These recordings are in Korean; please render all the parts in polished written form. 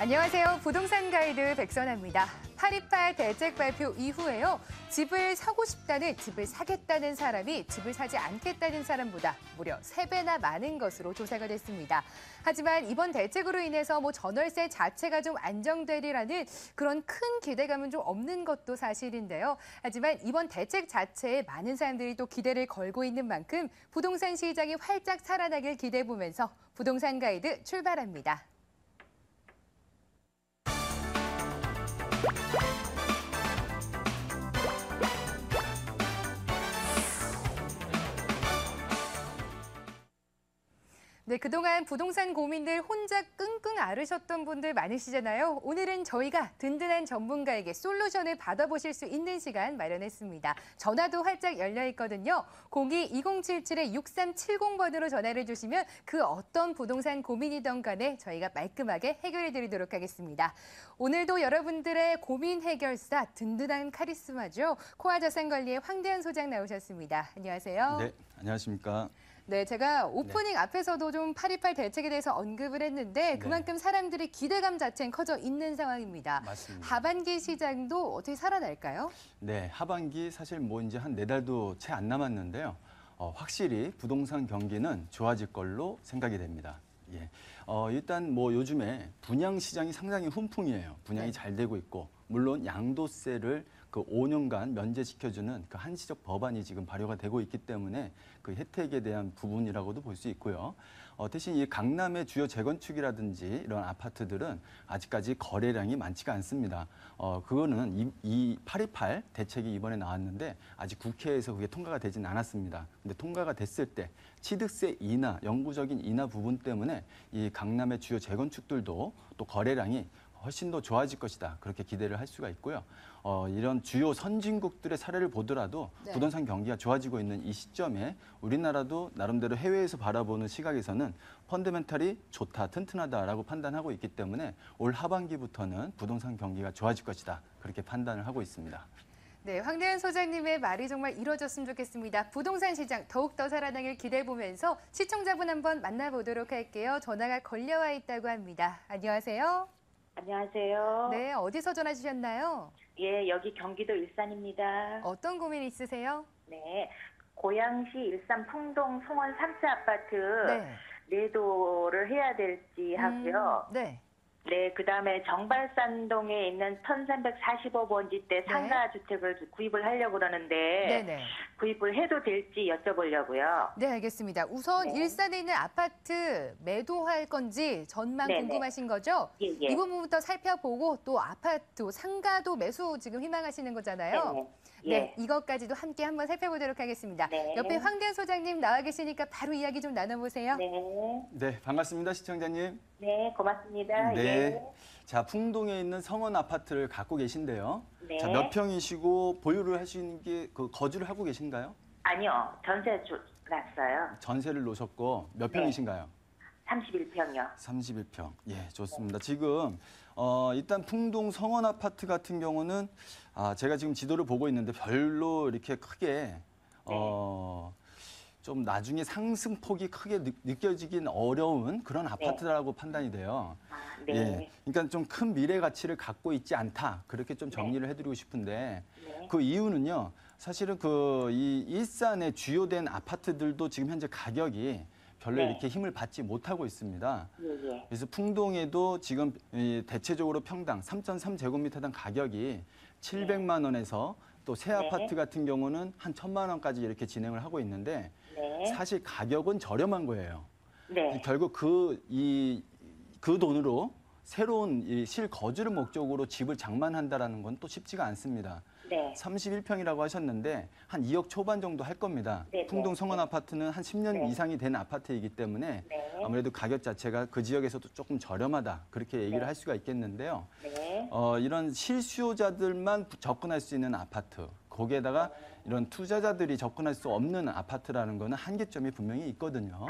안녕하세요. 부동산 가이드 백선아입니다. 828 대책 발표 이후에요. 집을 사고 싶다는, 집을 사겠다는 사람이 집을 사지 않겠다는 사람보다 무려 3배나 많은 것으로 조사가 됐습니다. 하지만 이번 대책으로 인해서 전월세 자체가 좀 안정되리라는 그런 큰 기대감은 좀 없는 것도 사실인데요. 하지만 이번 대책 자체에 많은 사람들이 또 기대를 걸고 있는 만큼 부동산 시장이 활짝 살아나길 기대해보면서 부동산 가이드 출발합니다. 네, 그동안 부동산 고민들 혼자 끙끙 앓으셨던 분들 많으시잖아요. 오늘은 저희가 든든한 전문가에게 솔루션을 받아보실 수 있는 시간 마련했습니다. 전화도 활짝 열려 있거든요. 02-2077-6370번으로 전화를 주시면 그 어떤 부동산 고민이든 간에 저희가 말끔하게 해결해 드리도록 하겠습니다. 오늘도 여러분들의 고민 해결사 든든한 카리스마죠. 코아자산관리의 황대현 소장 나오셨습니다. 안녕하세요. 네, 안녕하십니까. 네, 제가 오프닝 앞에서도 좀 828 대책에 대해서 언급을 했는데 그만큼 사람들의 기대감 자체는 커져 있는 상황입니다. 맞습니다. 하반기 시장도 어떻게 살아날까요? 네, 하반기 사실 이제 한 4달도 채 안 남았는데요. 확실히 부동산 경기는 좋아질 걸로 생각이 됩니다. 예. 일단 요즘에 분양 시장이 상당히 훈풍이에요. 분양이 잘 되고 있고, 물론 양도세를 그 5년간 면제시켜주는 그 한시적 법안이 지금 발효가 되고 있기 때문에 그 혜택에 대한 부분이라고도 볼 수 있고요. 대신 이 강남의 주요 재건축이라든지 이런 아파트들은 아직까지 거래량이 많지가 않습니다. 그거는 이 828 대책이 이번에 나왔는데 아직 국회에서 그게 통과가 되진 않았습니다. 근데 통과가 됐을 때 취득세 인하, 영구적인 인하 부분 때문에 이 강남의 주요 재건축들도 또 거래량이 훨씬 더 좋아질 것이다. 그렇게 기대를 할 수가 있고요. 이런 주요 선진국들의 사례를 보더라도 부동산 경기가 좋아지고 있는 이 시점에 우리나라도 나름대로 해외에서 바라보는 시각에서는 펀더멘탈이 좋다, 튼튼하다라고 판단하고 있기 때문에 올 하반기부터는 부동산 경기가 좋아질 것이다. 그렇게 판단을 하고 있습니다. 네, 황대현 소장님의 말이 정말 이루어졌으면 좋겠습니다. 부동산 시장 더욱더 살아나길 기대해보면서 시청자분 한번 만나보도록 할게요. 전화가 걸려와 있다고 합니다. 안녕하세요. 안녕하세요. 네, 어디서 전화 주셨나요? 예, 여기 경기도 일산입니다. 어떤 고민 있으세요? 네, 고양시 일산 풍동 송원 3차 아파트 네. 매도를 해야 될지 하고요. 네. 네, 그다음에 정발산동에 있는 1345번지 때 상가 주택을 구입을 하려고 그러는데 네네. 구입을 해도 될지 여쭤보려고요. 네, 알겠습니다. 우선 일산에 있는 아파트 매도할 건지 전망 궁금하신 거죠? 예. 이 부분부터 살펴보고 또 아파트, 상가도 매수 지금 희망하시는 거잖아요. 네, 이것까지도 함께 한번 살펴보도록 하겠습니다. 옆에 황대현 소장님 나와 계시니까 바로 이야기 좀 나눠보세요. 네, 반갑습니다, 시청자님. 네, 고맙습니다. 네. 예. 자, 풍동에 있는 성원 아파트를 갖고 계신데요. 네. 자, 몇 평이시고 보유를 하시는 게 거주를 하고 계신가요? 아니요, 전세 났어요. 전세를 놓으셨고 몇 평이신가요? 31평이요. 31평. 예, 좋습니다. 지금 일단 풍동 성원 아파트 같은 경우는 제가 지금 지도를 보고 있는데 별로 이렇게 크게 좀 나중에 상승폭이 크게 느껴지긴 어려운 그런 아파트라고 판단이 돼요. 예, 그러니까 좀 큰 미래 가치를 갖고 있지 않다. 그렇게 좀 정리를 해드리고 싶은데 그 이유는요. 사실은 이 일산의 주요된 아파트들도 지금 현재 가격이 별로 이렇게 힘을 받지 못하고 있습니다. 그래서 풍동에도 지금 대체적으로 평당 3.3제곱미터당 가격이 700만 원에서 또 새 아파트 같은 경우는 한 1,000만 원까지 이렇게 진행을 하고 있는데 사실 가격은 저렴한 거예요. 결국 그 돈으로 새로운 실거주를 목적으로 집을 장만한다라는 건 또 쉽지가 않습니다. 31평이라고 하셨는데 한 2억 초반 정도 할 겁니다. 풍동 성원 아파트는 한 10년 이상이 된 아파트이기 때문에 아무래도 가격 자체가 그 지역에서도 조금 저렴하다. 그렇게 얘기를 할 수가 있겠는데요. 이런 실수요자들만 접근할 수 있는 아파트, 거기에다가 이런 투자자들이 접근할 수 없는 아파트라는 거는 한계점이 분명히 있거든요.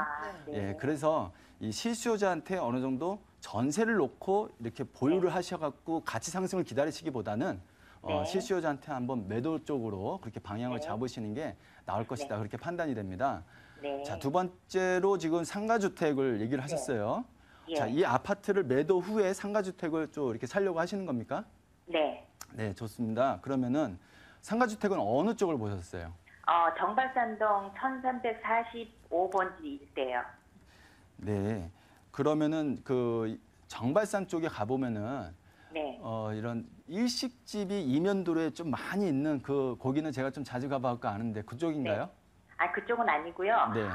예, 그래서 이 실수요자한테 어느 정도 전세를 놓고 이렇게 보유를 하셔갖고 가치 상승을 기다리시기보다는 실수요자한테 한번 매도 쪽으로 그렇게 방향을 잡으시는 게 나을 것이다. 그렇게 판단이 됩니다. 자, 두 번째로 지금 상가주택을 얘기를 하셨어요. 예. 자, 이 아파트를 매도 후에 상가주택을 좀 이렇게 살려고 하시는 겁니까? 네. 네, 좋습니다. 그러면은 상가주택은 어느 쪽을 보셨어요? 정발산동 1345번지 일대요. 네. 그러면은 그 정발산 쪽에 가보면은 네. 이런 일식집이 이면도로에 좀 많이 있는 거기는 제가 좀 자주 가봐서 아는데 그쪽인가요? 그쪽은 아니고요. 네.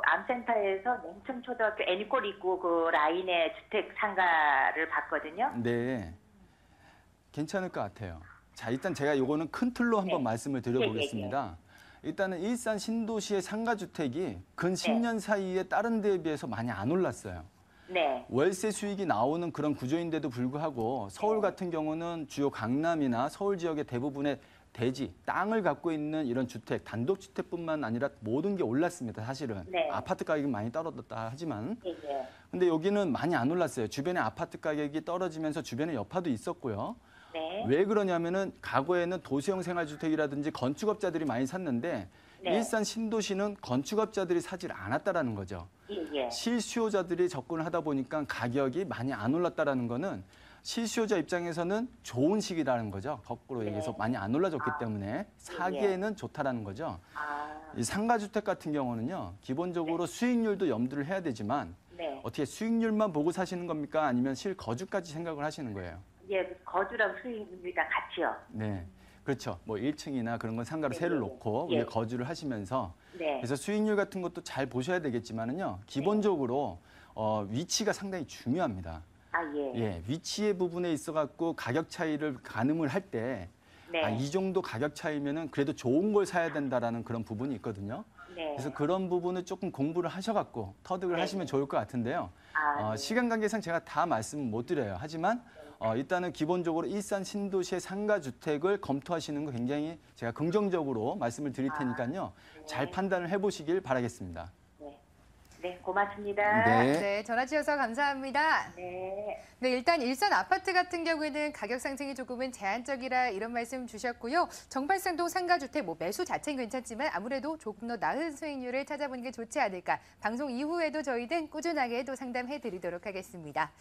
암센터에서 냉천초등학교 애니골 입구 그 라인의 주택 상가를 봤거든요. 네. 괜찮을 것 같아요. 자, 일단 제가 요거는 큰 틀로 한번 네. 말씀을 드려보겠습니다. 일단은 일산 신도시의 상가주택이 근 10년 사이에 다른 데에 비해서 많이 안 올랐어요. 네. 월세 수익이 나오는 그런 구조인데도 불구하고 서울 같은 경우는 주요 강남이나 서울 지역의 대부분의 대지, 땅을 갖고 있는 이런 주택, 단독주택뿐만 아니라 모든 게 올랐습니다, 사실은. 네. 아파트 가격이 많이 떨어졌다 하지만. 예, 예. 근데 여기는 많이 안 올랐어요. 주변에 아파트 가격이 떨어지면서 주변에 여파도 있었고요. 네. 왜 그러냐면은 과거에는 도시형 생활주택이라든지 건축업자들이 많이 샀는데 네. 일산 신도시는 건축업자들이 사질 않았다라는 거죠. 예, 예. 실수요자들이 접근을 하다 보니까 가격이 많이 안 올랐다라는 거는 실수요자 입장에서는 좋은 시기라는 거죠. 거꾸로 네. 얘기해서 많이 안 올라졌기 때문에 사기에는 좋다라는 거죠. 이 상가주택 같은 경우는요. 기본적으로 수익률도 염두를 해야 되지만 네. 어떻게 수익률만 보고 사시는 겁니까? 아니면 실거주까지 생각을 하시는 거예요? 예, 거주랑 수익입니다. 같이요. 네. 그렇죠. 뭐 1층이나 그런 건 상가로 네, 세를 네, 놓고 네. 위에 거주를 하시면서 네. 그래서 수익률 같은 것도 잘 보셔야 되겠지만은요. 기본적으로 위치가 상당히 중요합니다. 예. 예, 위치의 부분에 있어 갖고 가격 차이를 가늠을 할 때 네. 이 정도 가격 차이면은 그래도 좋은 걸 사야 된다라는 그런 부분이 있거든요. 네. 그래서 그런 부분을 조금 공부를 하셔갖고 터득을 네. 하시면 좋을 것 같은데요. 네. 시간 관계상 제가 다 말씀은 못 드려요. 하지만 일단은 기본적으로 일산 신도시의 상가주택을 검토하시는 거 굉장히 제가 긍정적으로 말씀을 드릴 테니까요. 네. 잘 판단을 해보시길 바라겠습니다. 네, 고맙습니다. 네. 네, 전화 주셔서 감사합니다. 네. 네, 일단 일산 아파트 같은 경우에는 가격 상승이 조금은 제한적이라 이런 말씀 주셨고요. 정발산동 상가주택 매수 자체는 괜찮지만 아무래도 조금 더 나은 수익률을 찾아보는 게 좋지 않을까. 방송 이후에도 저희는 꾸준하게 또 상담해 드리도록 하겠습니다.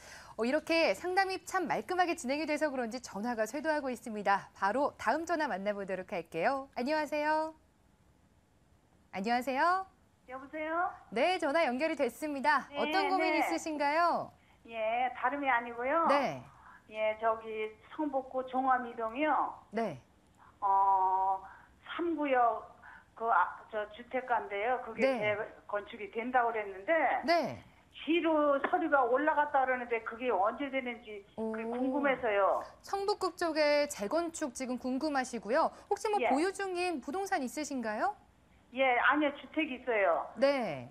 이렇게 상담이 참 말끔하게 진행이 돼서 그런지 전화가 쇄도하고 있습니다. 바로 다음 전화 만나보도록 할게요. 안녕하세요. 안녕하세요. 여보세요? 네, 전화 연결이 됐습니다. 네, 어떤 고민 네. 있으신가요? 예, 다름이 아니고요. 네, 예, 저기 성북구 종암이동이요. 네, 3구역 저 주택가인데요. 그게 네. 건축이 된다고 그랬는데 네. 시로 서류가 올라갔다 그러는데 그게 언제 되는지 그게 궁금해서요. 성북구 쪽에 재건축 지금 궁금하시고요. 혹시 예. 보유 중인 부동산 있으신가요? 예, 아니요, 주택이 있어요. 네.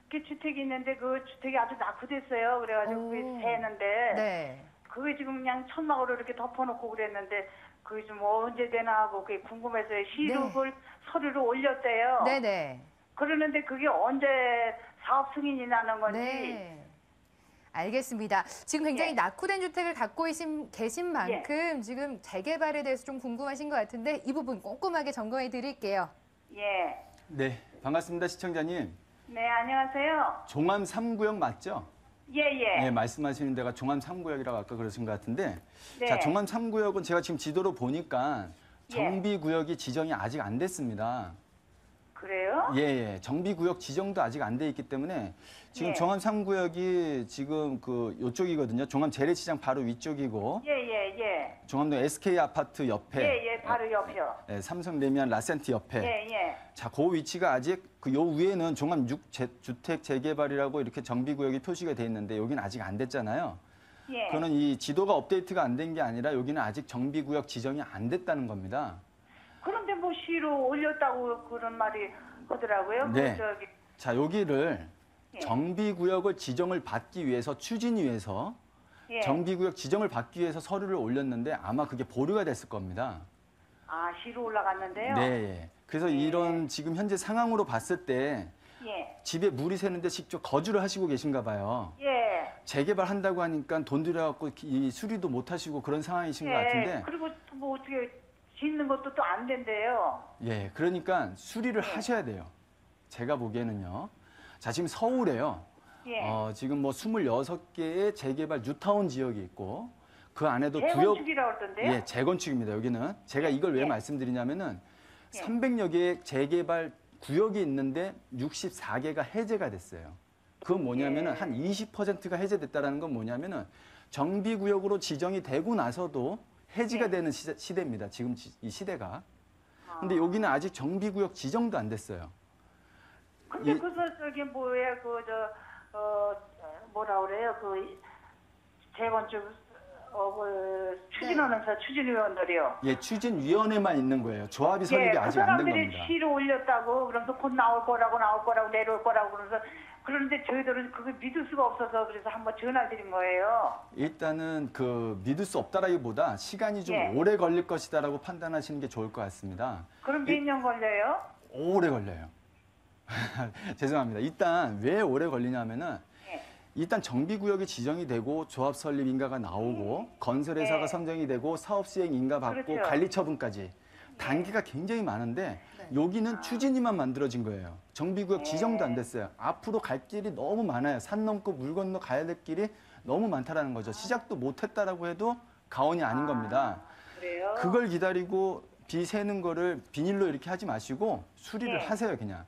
그 주택이 있는데 그 주택이 아주 낙후됐어요. 그래가지고 그게 새는데 네. 그게 지금 그냥 천막으로 이렇게 덮어놓고 그랬는데 그게 좀 언제 되나 하고 그게 궁금해서 시록을 서류로 올렸대요. 네네. 그러는데 그게 언제 사업 승인이 나는 건지. 네. 알겠습니다. 지금 굉장히 예. 낙후된 주택을 갖고 계신 만큼 지금 재개발에 대해서 좀 궁금하신 것 같은데 이 부분 꼼꼼하게 점검해 드릴게요. 예. 네, 반갑습니다, 시청자님. 네, 안녕하세요. 종암 3구역 맞죠? 예, 예. 네, 말씀하시는 데가 종암 3구역이라고 아까 그러신 것 같은데 네. 자, 종암 3구역은 제가 지금 지도로 보니까 예. 정비구역이 지정이 아직 안 됐습니다. 그래요? 예, 예. 정비구역 지정도 아직 안 돼 있기 때문에 지금 예. 종암 3구역이 지금 요쪽이거든요. 종암 재래시장 바로 위쪽이고 예, 예, 예. 종암동 SK 아파트 옆에 예, 예, 바로 옆이요. 삼성 레미안 라센트 옆에 예, 예. 자, 그 위치가 아직 요 위에는 종합 6주택 재개발이라고 이렇게 정비구역이 표시가 돼 있는데 여기는 아직 안 됐잖아요. 예. 그거는 이 지도가 업데이트가 안 된 게 아니라 여기는 아직 정비구역 지정이 안 됐다는 겁니다. 그런데 뭐 시로 올렸다고 그런 말이 하더라고요. 네. 저기 자, 여기를 예. 정비구역을 지정을 받기 위해서 추진위에서 예. 정비구역 지정을 받기 위해서 서류를 올렸는데 아마 그게 보류가 됐을 겁니다. 아, 시로 올라갔는데요. 네. 예. 그래서 이런 지금 현재 상황으로 봤을 때 예. 집에 물이 새는데 직접 거주를 하시고 계신가 봐요. 예. 재개발한다고 하니까 돈 들여갖고 이 수리도 못 하시고 그런 상황이신 것 같은데. 그리고 또 뭐 어떻게 짓는 것도 또 안 된대요. 예, 그러니까 수리를 예. 하셔야 돼요. 제가 보기에는요. 자, 지금 서울에요. 예. 지금 뭐 26개의 재개발 뉴타운 지역이 있고 그 안에도 재건축이라고 그러던데요? 예, 재건축입니다. 여기는 제가 이걸 왜 예. 말씀드리냐면은 예. 300여 개의 재개발 구역이 있는데 64개가 해제가 됐어요. 그건 뭐냐면은 한 20%가 해제됐다라는 건 뭐냐면은 정비구역으로 지정이 되고 나서도 해지가 예. 되는 시대입니다. 지금 이 시대가. 근데 여기는 아직 정비구역 지정도 안 됐어요. 근데 예. 저기 뭐야 뭐라 그래요? 재건축 추진하면서 추진위원들이요. 예, 추진위원회만 있는 거예요. 조합이 설립이 그 아직 안 된 사람들이 겁니다. 시를 올렸다고 그러면서 곧 나올 거라고 내려올 거라고 그러면서 그런데 저희들은 그걸 믿을 수가 없어서 그래서 한번 전화드린 거예요. 일단은 믿을 수 없다라기보다 시간이 좀 예. 오래 걸릴 것이다라고 판단하시는 게 좋을 것 같습니다. 그럼 몇 년 걸려요? 오래 걸려요. 죄송합니다. 일단 왜 오래 걸리냐면은 예. 일단 정비구역이 지정이 되고 조합 설립 인가가 나오고 건설회사가 네. 선정이 되고 사업 수행 인가 받고 그렇죠. 관리 처분까지 단계가 굉장히 많은데 여기는 추진위만 만들어진 거예요. 정비구역 지정도 안 됐어요. 앞으로 갈 길이 너무 많아요. 산 넘고 물 건너 가야 될 길이 너무 많다라는 거죠. 시작도 못했다라고 해도 가언이 아닌 겁니다. 그래요? 그걸 기다리고 비 새는 거를 비닐로 이렇게 하지 마시고 수리를 네. 하세요, 그냥.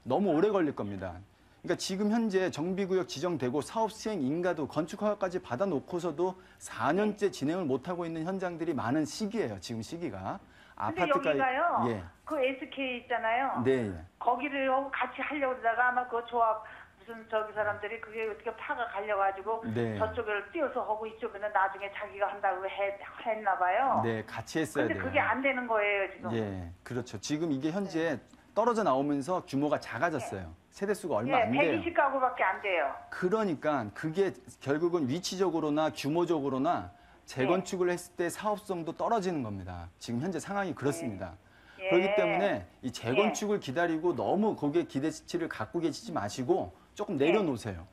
너무 오래 걸릴 겁니다. 그러니까 지금 현재 정비구역 지정되고 사업 수행 인가도 건축 허가까지 받아놓고서도 4년째 진행을 못하고 있는 현장들이 많은 시기예요, 지금 시기가. 근데 아파트가 여기가요. 예. 그 SK 있잖아요. 네. 예. 거기를 같이 하려고 그러다가 아마 그 조합 무슨 저기 사람들이 그게 어떻게 파가 갈려가지고 네. 저쪽을 띄어서 하고 이쪽에는 나중에 자기가 한다고 했나 봐요. 네, 같이 했어야 근데 돼요. 그게 안 되는 거예요 지금. 예, 그렇죠. 지금 이게 현재 떨어져 나오면서 규모가 작아졌어요. 세대수가 얼마 예, 안 돼요. 120가구밖에 안 돼요. 그러니까 그게 결국은 위치적으로나 규모적으로나 재건축을 했을 때 사업성도 떨어지는 겁니다. 지금 현재 상황이 그렇습니다. 예. 그렇기 때문에 이 재건축을 기다리고 너무 거기에 기대치를 갖고 계시지 마시고 조금 내려놓으세요.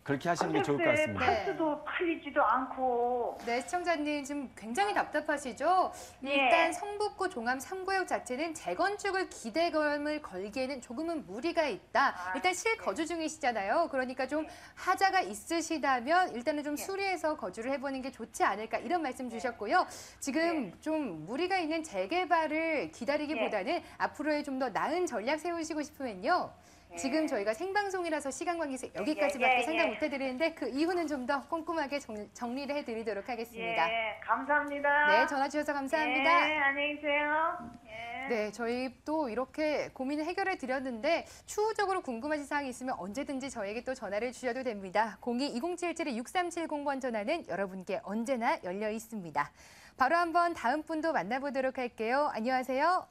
그렇게 하시는 게 좋을 것 같습니다. 팔수도 팔리지도 않고. 네, 시청자님 지금 굉장히 답답하시죠? 예. 일단 성북구 종암 3구역 자체는 재건축을 기대감을 걸기에는 조금은 무리가 있다. 일단 실거주 중이시잖아요. 그러니까 좀 하자가 있으시다면 일단은 좀 수리해서 거주를 해보는 게 좋지 않을까 이런 말씀 주셨고요. 지금 좀 무리가 있는 재개발을 기다리기보다는 앞으로의 좀 더 나은 전략 세우시고 싶으면요. 지금 저희가 생방송이라서 시간 관계에서 여기까지밖에 생각 못 해드리는데 그 이후는 좀 더 꼼꼼하게 정리를 해드리도록 하겠습니다. 예, 감사합니다. 네, 전화 주셔서 감사합니다. 예, 안녕히 계세요. 예. 네, 저희 또 이렇게 고민을 해결해 드렸는데 추후적으로 궁금하신 사항이 있으면 언제든지 저에게 또 전화를 주셔도 됩니다. 02-2077-6370번 전화는 여러분께 언제나 열려 있습니다. 바로 한번 다음 분도 만나보도록 할게요. 안녕하세요.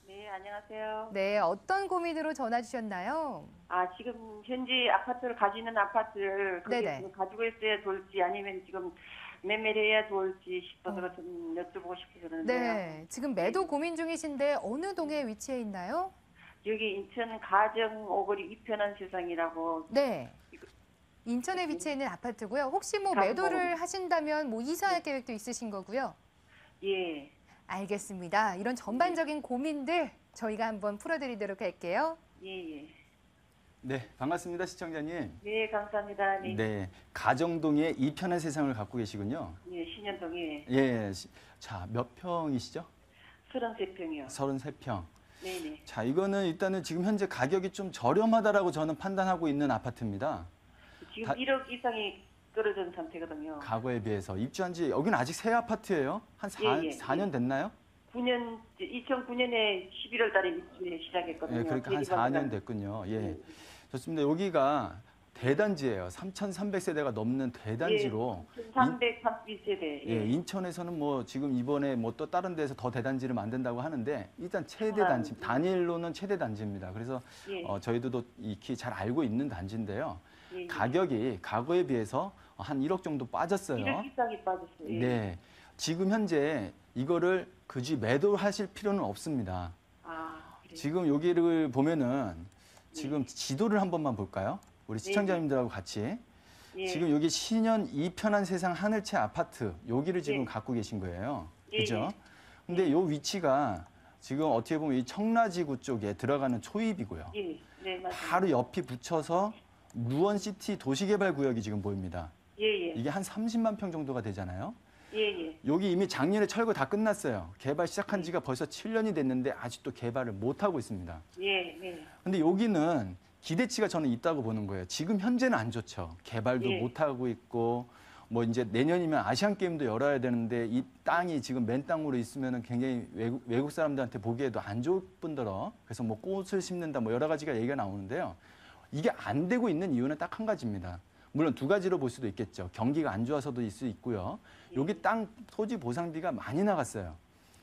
네, 안녕하세요. 네, 어떤 고민으로 전화 주셨나요? 지금 현재 아파트를 가지는 아파트를 그게 네네. 지금 가지고 있어야 좋을지 아니면 지금 매매를 해야 좋을지 싶어서 좀 여쭤보고 싶어서 그러는데요. 네, 지금 매도 고민 중이신데 어느 동에 위치해 있나요? 여기 인천 가정 오거리 이편한 세상이라고. 네. 인천에 위치해 있는 아파트고요. 혹시 뭐 매도를 하신다면 뭐 이사할 계획도 있으신 거고요? 예. 알겠습니다. 이런 전반적인 고민들 저희가 한번 풀어드리도록 할게요. 예, 예. 네, 반갑습니다, 시청자님. 네, 감사합니다. 네. 네, 가정동에 이편한 세상을 갖고 계시군요. 예, 신현동에 예, 자, 몇 평이시죠? 33평이요. 33평. 네, 네. 자, 이거는 일단은 지금 현재 가격이 좀 저렴하다라고 저는 판단하고 있는 아파트입니다. 지금 1억 이상이 떨어진 상태거든요. 과거에 비해서 입주한 지 여기는 아직 새 아파트예요? 한 예, 예, 4년 됐나요? 2009년에 11월 달에 입주를 시작했거든요. 예, 그러니까 한 대리받으러 4년 됐군요. 예. 좋습니다. 여기가 대단지예요. 3,300세대가 넘는 대단지로 331세대. 예, 인천에서는 뭐 지금 이번에 뭐 또 다른 데서 더 대단지를 만든다고 하는데 일단 최대 단지, 단일로는 최대 단지입니다. 그래서 예. 저희도 익히 잘 알고 있는 단지인데요. 예, 예. 가격이 과거에 비해서 한 1억 정도 빠졌어요. 1억 이상이 빠졌어요. 예. 네. 지금 현재 이거를 굳이 매도하실 필요는 없습니다. 그래요? 지금 여기를 보면은 지금 지도를 한 번만 볼까요? 우리 시청자님들하고 같이. 예. 지금 여기 신현 이편한 세상 하늘채 아파트 여기를 지금 예. 갖고 계신 거예요. 예, 그죠? 예. 근데 요 위치가 지금 어떻게 보면 이 청라지구 쪽에 들어가는 초입이고요. 예. 네, 맞아요. 바로 옆이 붙여서 루원시티 도시개발구역이 지금 보입니다. 예, 예. 이게 한 30만 평 정도가 되잖아요. 예, 예. 여기 이미 작년에 철거 다 끝났어요. 개발 시작한 지가 벌써 7년이 됐는데 아직도 개발을 못하고 있습니다. 예, 네. 근데 여기는 기대치가 저는 있다고 보는 거예요. 지금 현재는 안 좋죠. 개발도 예. 못하고 있고, 뭐 이제 내년이면 아시안 게임도 열어야 되는데 이 땅이 지금 맨 땅으로 있으면 굉장히 외국 사람들한테 보기에도 안 좋을 뿐더러 그래서 뭐 꽃을 심는다 뭐 여러 가지가 얘기가 나오는데요. 이게 안 되고 있는 이유는 딱 한 가지입니다. 물론 두 가지로 볼 수도 있겠죠. 경기가 안 좋아서도 있을 수 있고요. 여기 땅 토지 보상비가 많이 나갔어요.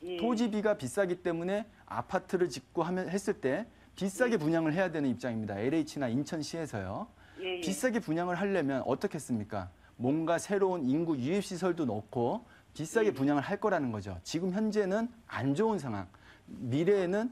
예. 토지비가 비싸기 때문에 아파트를 짓고 했을 때 비싸게 분양을 해야 되는 입장입니다. LH나 인천시에서요. 예, 예. 비싸게 분양을 하려면 어떻게 했습니까? 뭔가 새로운 인구 유입시설도 넣고 비싸게 분양을 할 거라는 거죠. 지금 현재는 안 좋은 상황. 미래에는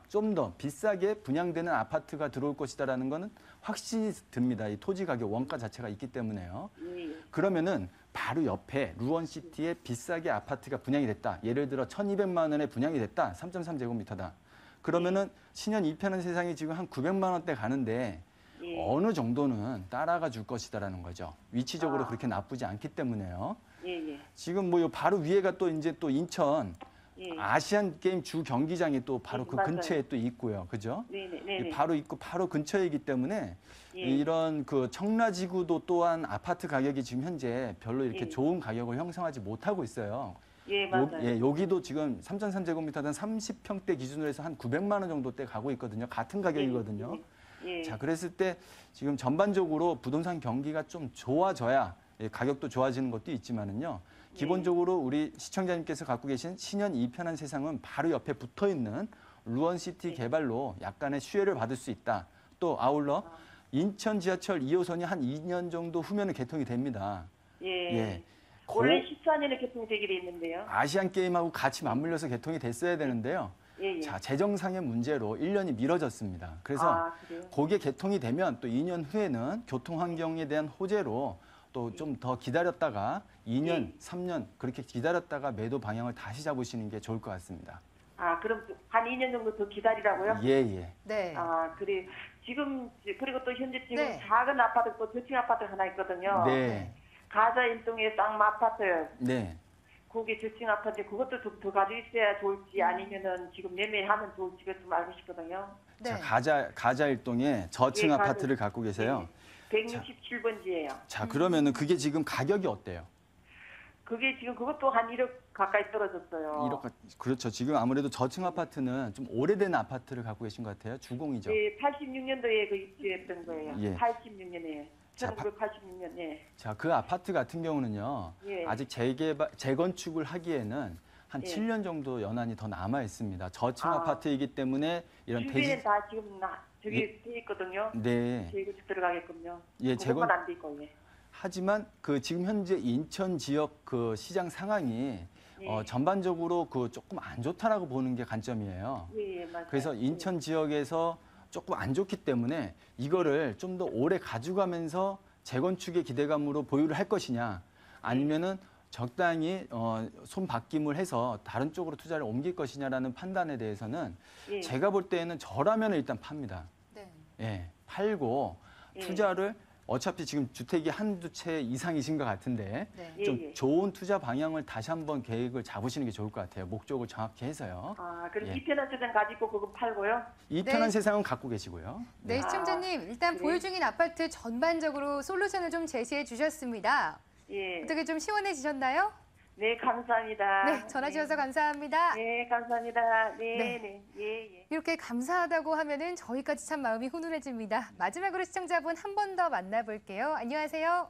좀 더 비싸게 분양되는 아파트가 들어올 것이다라는 거는 확신이 듭니다. 이 토지 가격 원가 자체가 있기 때문에요. 예, 그러면은 바로 옆에 루원시티에 비싸게 아파트가 분양이 됐다. 예를 들어 1,200만 원에 분양이 됐다. 3.3제곱미터다. 그러면은 신현 2편한 세상이 지금 한 900만 원대 가는데 예. 어느 정도는 따라가 줄 것이다라는 거죠. 위치적으로 아. 그렇게 나쁘지 않기 때문에요. 예, 예. 지금 뭐 요 바로 위에가 또 이제 또 인천 예. 아시안 게임 주 경기장이 또 바로 예, 그 맞아요. 근처에 또 있고요. 그죠? 네네, 네네. 바로 있고 바로 근처이기 때문에 예. 이런 그 청라지구도 또한 아파트 가격이 지금 현재 별로 이렇게 예. 좋은 가격을 형성하지 못하고 있어요. 예, 맞아요. 여기도 지금 3.3제곱미터당 30평대 기준으로 해서 한 900만 원 정도대 가고 있거든요. 같은 가격이거든요. 예. 자, 그랬을 때 지금 전반적으로 부동산 경기가 좀 좋아져야 가격도 좋아지는 것도 있지만은요. 기본적으로 우리 시청자님께서 갖고 계신 신현 2편한 세상은 바로 옆에 붙어 있는 루원시티 개발로 약간의 수혜를 받을 수 있다. 또 아울러 인천 지하철 2호선이 한 2년 정도 후면은 개통이 됩니다. 예. 예. 원래 14년에 개통되기로 했는데요. 아시안 게임하고 같이 맞물려서 개통이 됐어야 되는데요. 예, 예. 자, 재정상의 문제로 1년이 미뤄졌습니다. 그래서 아, 그래요? 그게 개통이 되면 또 2년 후에는 교통 환경에 대한 호재로 또 좀 더 기다렸다가 2년, 3년 그렇게 기다렸다가 매도 방향을 다시 잡으시는 게 좋을 것 같습니다. 아, 그럼 한 2년 정도 더 기다리라고요? 예, 예. 네. 아, 그래. 지금, 그리고 또 현재 지금 네. 작은 아파트, 또 저층 아파트 하나 있거든요. 네. 가자 일동의 쌍마 아파트. 네. 거기 저층 아파트, 그것도 좀 더 가지고 있어야 좋을지 아니면은 지금 매매하면 좋을지가 좀 알고 싶거든요. 네. 자, 가자 일동에 저층 예, 아파트를 갖고 계세요. 167번지예요. 자, 그러면은 그게 지금 가격이 어때요? 그게 지금 그것도 한 1억 가까이 떨어졌어요. 그렇죠. 지금 아무래도 저층 아파트는 좀 오래된 아파트를 갖고 계신 것 같아요. 주공이죠. 네, 86년도에 그 입주했던 거예요. 예. 86년에. 자, 1986년, 예. 자, 그 아파트 같은 경우는요. 예. 아직 재건축을 하기에는 한 예. 7년 정도 연한이 더 남아 있습니다. 저층 아. 아파트이기 때문에 이런 주변엔 다 지금 저기 돼 있거든요. 네. 재건축 들어가겠군요. 예, 그것만 안 돼 있고, 예. 하지만 그 지금 현재 인천 지역 그 시장 상황이 예. 전반적으로 그 조금 안 좋다라고 보는 게 관점이에요. 예, 예, 맞아요. 그래서 인천 지역에서 조금 안 좋기 때문에 이거를 좀 더 오래 가져가면서 재건축의 기대감으로 보유를 할 것이냐 아니면은 적당히 손바뀜을 해서 다른 쪽으로 투자를 옮길 것이냐라는 판단에 대해서는 예. 제가 볼 때에는 저라면 일단 팝니다. 네. 예, 팔고 예. 투자를 어차피 지금 주택이 한두 채 이상이신 것 같은데 네. 예, 좀 예. 좋은 투자 방향을 다시 한번 계획을 잡으시는 게 좋을 것 같아요. 목적을 정확히 해서요. 아, 그럼 예. 이편한 세상 가지고 그거 팔고요? 이 네. 편한 세상은 갖고 계시고요. 네, 시청자님 일단 그래. 보유 중인 아파트 전반적으로 솔루션을 좀 제시해 주셨습니다. 예. 어떻게 좀 시원해지셨나요? 네, 감사합니다. 네, 전화 주셔서 감사합니다. 네, 감사합니다. 네, 네. 네, 예, 예. 이렇게 감사하다고 하면은 저희까지 참 마음이 훈훈해집니다. 마지막으로 시청자분 한 번 더 만나볼게요. 안녕하세요.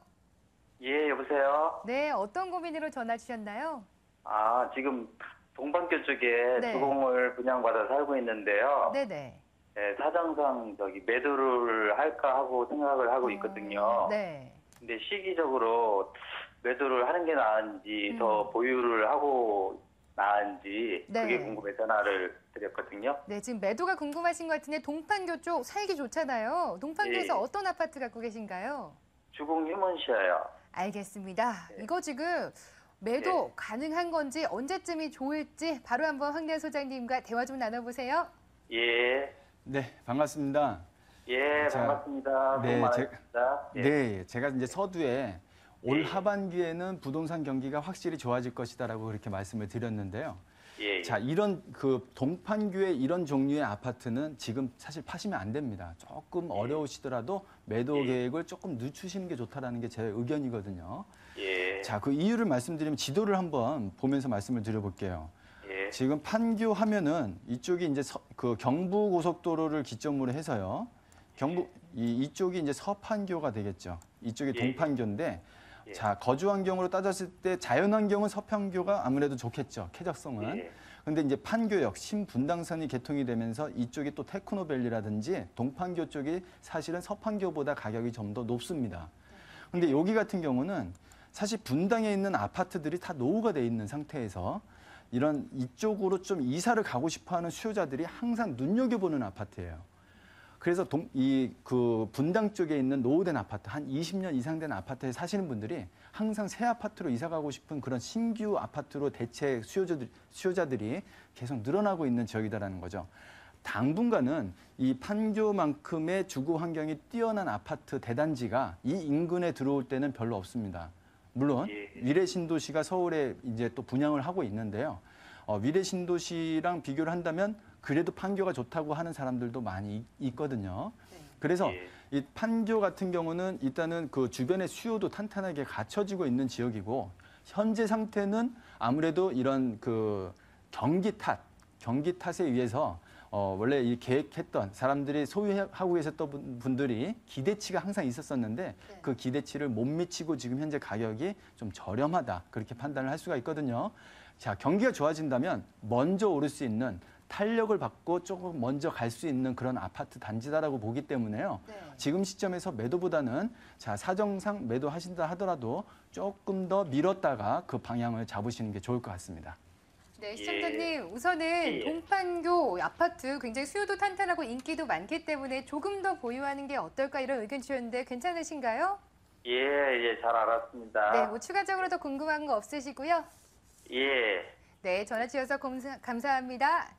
예, 여보세요? 네, 어떤 고민으로 전화 주셨나요? 아, 지금 동반교 쪽에 네. 주공을 분양받아 살고 있는데요. 네네. 예, 사정상 매도를 할까 하고 생각을 하고 있거든요. 네. 근데 시기적으로 매도를 하는 게 나은지 더 보유를 하고 나은지 네. 그게 궁금해 전화를 드렸거든요. 네, 지금 매도가 궁금하신 것 같은데 동판교 쪽 살기 좋잖아요. 동판교에서 예. 어떤 아파트 갖고 계신가요? 주공 휴먼시아요. 알겠습니다. 네. 이거 지금 매도 가능한 건지 언제쯤이 좋을지 바로 한번 황대현 소장님과 대화 좀 나눠보세요. 예. 네, 반갑습니다. 예, 자, 반갑습니다. 네, 수고 많으셨습니다. 예. 네, 제가 이제 서두에 올 예. 하반기에는 부동산 경기가 확실히 좋아질 것이다라고 그렇게 말씀을 드렸는데요. 예. 자, 이런 그 동판교의 이런 종류의 아파트는 지금 사실 파시면 안 됩니다. 조금 어려우시더라도 매도 예. 계획을 조금 늦추시는 게 좋다라는 게 제 의견이거든요. 예. 자, 그 이유를 말씀드리면 지도를 한번 보면서 말씀을 드려볼게요. 예. 지금 판교하면은 이쪽이 이제 그 경부 고속도로를 기점으로 해서요. 이쪽이 이제 서판교가 되겠죠. 이쪽이 예. 동판교인데, 예. 자, 거주 환경으로 따졌을 때 자연 환경은 서판교가 아무래도 좋겠죠. 쾌적성은. 예. 근데 이제 판교역 신분당선이 개통이 되면서 이쪽이 또 테크노밸리라든지 동판교 쪽이 사실은 서판교보다 가격이 좀 더 높습니다. 근데 여기 같은 경우는 사실 분당에 있는 아파트들이 다 노후가 돼 있는 상태에서 이런 이쪽으로 좀 이사를 가고 싶어하는 수요자들이 항상 눈여겨보는 아파트예요. 그래서 그 분당 쪽에 있는 노후된 아파트, 한 20년 이상 된 아파트에 사시는 분들이 항상 새 아파트로 이사 가고 싶은 그런 신규 아파트로 대체 수요자들이 계속 늘어나고 있는 지역이다라는 거죠. 당분간은 이 판교만큼의 주거 환경이 뛰어난 아파트 대단지가 이 인근에 들어올 때는 별로 없습니다. 물론 예. 위례신도시가 서울에 이제 또 분양을 하고 있는데요. 위례신도시랑 비교를 한다면 그래도 판교가 좋다고 하는 사람들도 많이 있거든요. 그래서 예. 이 판교 같은 경우는 일단은 그 주변의 수요도 탄탄하게 갖춰지고 있는 지역이고 현재 상태는 아무래도 이런 그 경기 탓에 의해서 원래 이 계획했던 사람들이 소유하고 계셨던 분들이 기대치가 항상 있었었는데 그 기대치를 못 미치고 지금 현재 가격이 좀 저렴하다 그렇게 판단을 할 수가 있거든요. 자, 경기가 좋아진다면 먼저 오를 수 있는 탄력을 받고 조금 먼저 갈 수 있는 그런 아파트 단지다라고 보기 때문에요. 네. 지금 시점에서 매도보다는 자, 사정상 매도하신다 하더라도 조금 더 미뤘다가 그 방향을 잡으시는 게 좋을 것 같습니다. 네, 시청자님 예. 우선은 예. 동판교 아파트 굉장히 수요도 탄탄하고 인기도 많기 때문에 조금 더 보유하는 게 어떨까 이런 의견 주셨는데 괜찮으신가요? 예, 잘 알았습니다. 네, 뭐 추가적으로 더 궁금한 거 없으시고요? 예. 네, 전화 주셔서 감사합니다.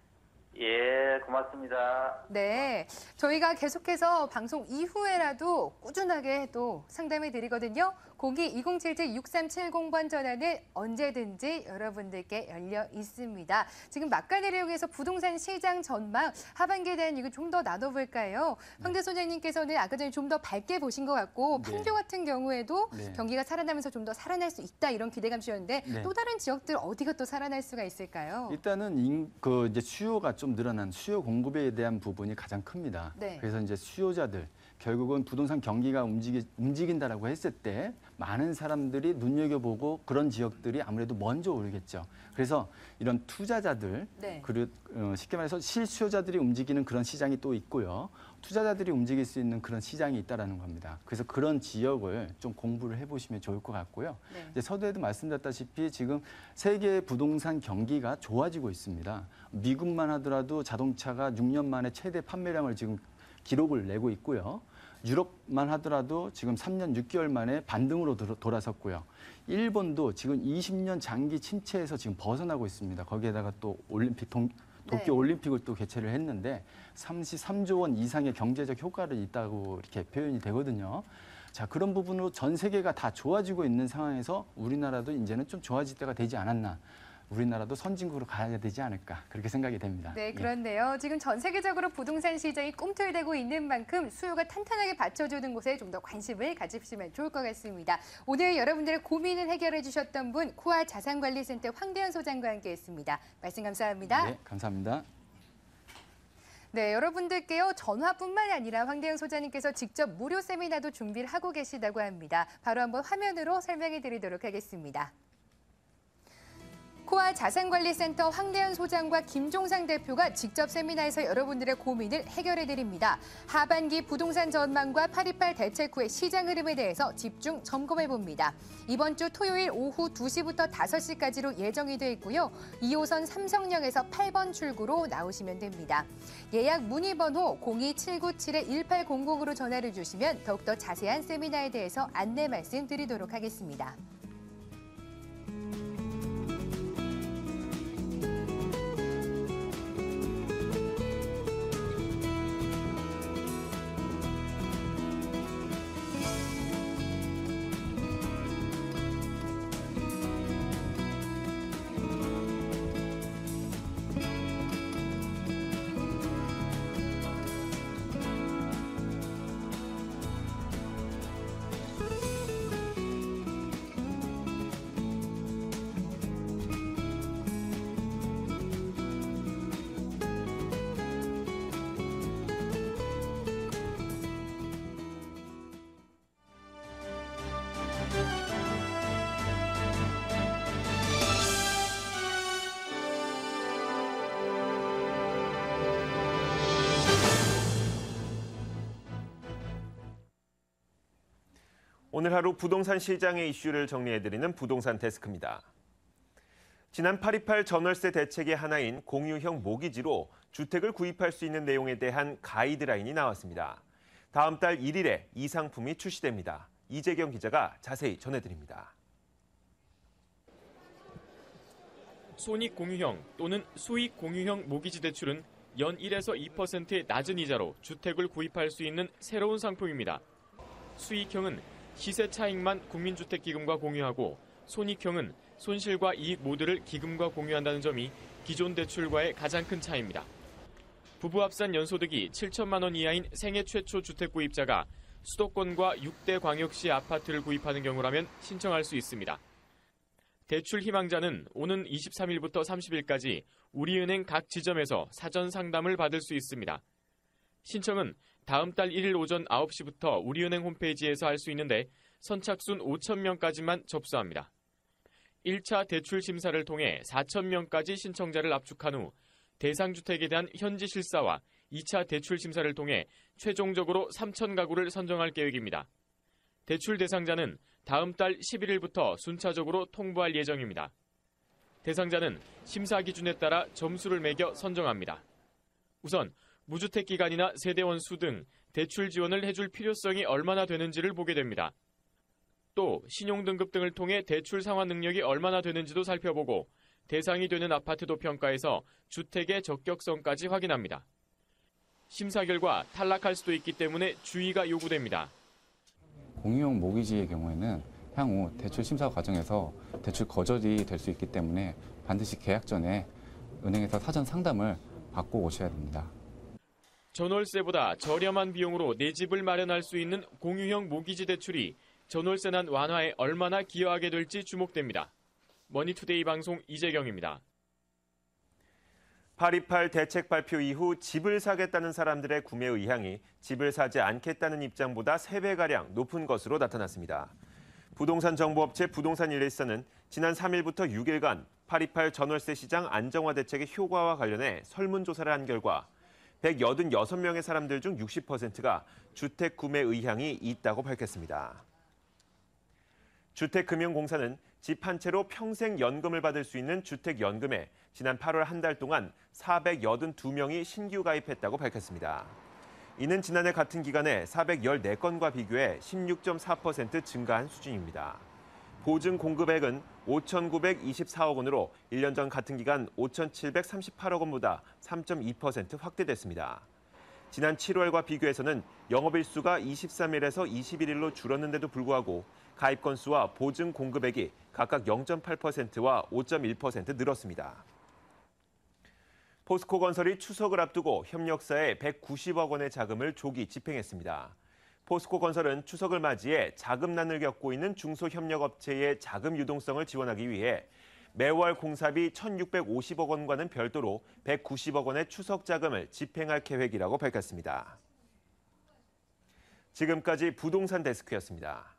예, 고맙습니다. 네, 저희가 계속해서 방송 이후에라도 꾸준하게 또 상담해 드리거든요. 02-2077-6370번 전화는 언제든지 여러분들께 열려 있습니다. 지금 막간을 이용해서 부동산 시장 전망 하반기에 대한 얘기 좀 더 나눠볼까요? 황대 소장님께서는 아까 전에 좀 더 밝게 보신 것 같고 네. 판교 같은 경우에도 네. 경기가 살아나면서 좀 더 살아날 수 있다 이런 기대감 주셨는데 네. 또 다른 지역들 어디가 또 살아날 수가 있을까요? 일단은 이제 수요가 좀 늘어난 수요 공급에 대한 부분이 가장 큽니다. 네. 그래서 이제 수요자들 결국은 부동산 경기가 움직인다라고 했을 때 많은 사람들이 눈여겨보고 그런 지역들이 아무래도 먼저 오르겠죠. 그래서 이런 투자자들, 네. 쉽게 말해서 실수요자들이 움직이는 그런 시장이 또 있고요. 투자자들이 움직일 수 있는 그런 시장이 있다라는 겁니다. 그래서 그런 지역을 좀 공부를 해보시면 좋을 것 같고요. 네. 이제 서두에도 말씀드렸다시피 지금 세계 부동산 경기가 좋아지고 있습니다. 미국만 하더라도 자동차가 6년 만에 최대 판매량을 지금 기록을 내고 있고요. 유럽만 하더라도 지금 3년 6개월 만에 반등으로 돌아섰고요. 일본도 지금 20년 장기 침체에서 지금 벗어나고 있습니다. 거기에다가 또 도쿄 올림픽을 또 개최를 했는데 33조 원 이상의 경제적 효과를 있다고 이렇게 표현이 되거든요. 자, 그런 부분으로 전 세계가 다 좋아지고 있는 상황에서 우리나라도 이제는 좀 좋아질 때가 되지 않았나. 우리나라도 선진국으로 가야 되지 않을까 그렇게 생각이 됩니다. 네, 그렇네요. 지금 전 세계적으로 부동산 시장이 꿈틀대고 있는 만큼 수요가 탄탄하게 받쳐주는 곳에 좀 더 관심을 가지시면 좋을 것 같습니다. 오늘 여러분들의 고민을 해결해 주셨던 분 코아 자산관리센터 황대현 소장과 함께했습니다. 말씀 감사합니다. 네, 감사합니다. 네, 여러분들께요. 전화뿐만 아니라 황대현 소장님께서 직접 무료 세미나도 준비를 하고 계시다고 합니다. 바로 한번 화면으로 설명해 드리도록 하겠습니다. 코아 자산관리센터 황대현 소장과 김종상 대표가 직접 세미나에서 여러분들의 고민을 해결해 드립니다. 하반기 부동산 전망과 8.28 대책 후의 시장 흐름에 대해서 집중 점검해 봅니다. 이번 주 토요일 오후 2시부터 5시까지로 예정이 돼 있고요. 2호선 삼성역에서 8번 출구로 나오시면 됩니다. 예약 문의 번호 02-797-1800으로 전화를 주시면 더욱더 자세한 세미나에 대해서 안내 말씀드리도록 하겠습니다. 오늘 하루 부동산 시장의 이슈를 정리해드리는 부동산 데스크입니다. 지난 8.28 전월세 대책의 하나인 공유형 모기지로 주택을 구입할 수 있는 내용에 대한 가이드라인이 나왔습니다. 다음 달 1일에 이 상품이 출시됩니다. 이재경 기자가 자세히 전해드립니다. 손익 공유형 또는 수익 공유형 모기지 대출은 연 1에서 2%의 낮은 이자로 주택을 구입할 수 있는 새로운 상품입니다. 수익형은 시세 차익만 국민주택기금과 공유하고 손익형은 손실과 이익 모두를 기금과 공유한다는 점이 기존 대출과의 가장 큰 차이입니다. 부부 합산 연소득이 7천만 원 이하인 생애 최초 주택 구입자가 수도권과 6대 광역시 아파트를 구입하는 경우라면 신청할 수 있습니다. 대출 희망자는 오는 23일부터 30일까지 우리은행 각 지점에서 사전 상담을 받을 수 있습니다. 신청은 다음 달 1일 오전 9시부터 우리은행 홈페이지에서 할 수 있는데 선착순 5,000명까지만 접수합니다. 1차 대출 심사를 통해 4,000명까지 신청자를 압축한 후 대상 주택에 대한 현지 실사와 2차 대출 심사를 통해 최종적으로 3,000가구를 선정할 계획입니다. 대출 대상자는 다음 달 11일부터 순차적으로 통보할 예정입니다. 대상자는 심사 기준에 따라 점수를 매겨 선정합니다. 우선 무주택 기간이나 세대 원수 등 대출 지원을 해줄 필요성이 얼마나 되는지를 보게 됩니다. 또 신용등급 등을 통해 대출 상환 능력이 얼마나 되는지도 살펴보고 대상이 되는 아파트도 평가해서 주택의 적격성까지 확인합니다. 심사 결과 탈락할 수도 있기 때문에 주의가 요구됩니다. 공유형 모기지의 경우에는 향후 대출 심사 과정에서 대출 거절이 될 수 있기 때문에 반드시 계약 전에 은행에서 사전 상담을 받고 오셔야 됩니다. 전월세보다 저렴한 비용으로 내 집을 마련할 수 있는 공유형 모기지 대출이 전월세 난 완화에 얼마나 기여하게 될지 주목됩니다. 머니투데이 방송 이재경입니다. 8.28 대책 발표 이후 집을 사겠다는 사람들의 구매 의향이 집을 사지 않겠다는 입장보다 3배가량 높은 것으로 나타났습니다. 부동산 정보업체 부동산일레이스는 지난 3일부터 6일간 8.28 전월세 시장 안정화 대책의 효과와 관련해 설문조사를 한 결과 186명의 사람들 중 60%가 주택 구매 의향이 있다고 밝혔습니다. 주택금융공사는 집 한 채로 평생 연금을 받을 수 있는 주택연금에 지난 8월 한 달 동안 482명이 신규 가입했다고 밝혔습니다. 이는 지난해 같은 기간에 414건과 비교해 16.4% 증가한 수준입니다. 보증 공급액은 5,924억 원으로 1년 전 같은 기간 5,738억 원보다 3.2% 확대됐습니다. 지난 7월과 비교해서는 영업일수가 23일에서 21일로 줄었는데도 불구하고 가입 건수와 보증 공급액이 각각 0.8%와 5.1% 늘었습니다. 포스코건설이 추석을 앞두고 협력사에 190억 원의 자금을 조기 집행했습니다. 포스코건설은 추석을 맞이해 자금난을 겪고 있는 중소협력업체의 자금 유동성을 지원하기 위해 매월 공사비 1,650억 원과는 별도로 190억 원의 추석 자금을 집행할 계획이라고 밝혔습니다. 지금까지 부동산 데스크였습니다.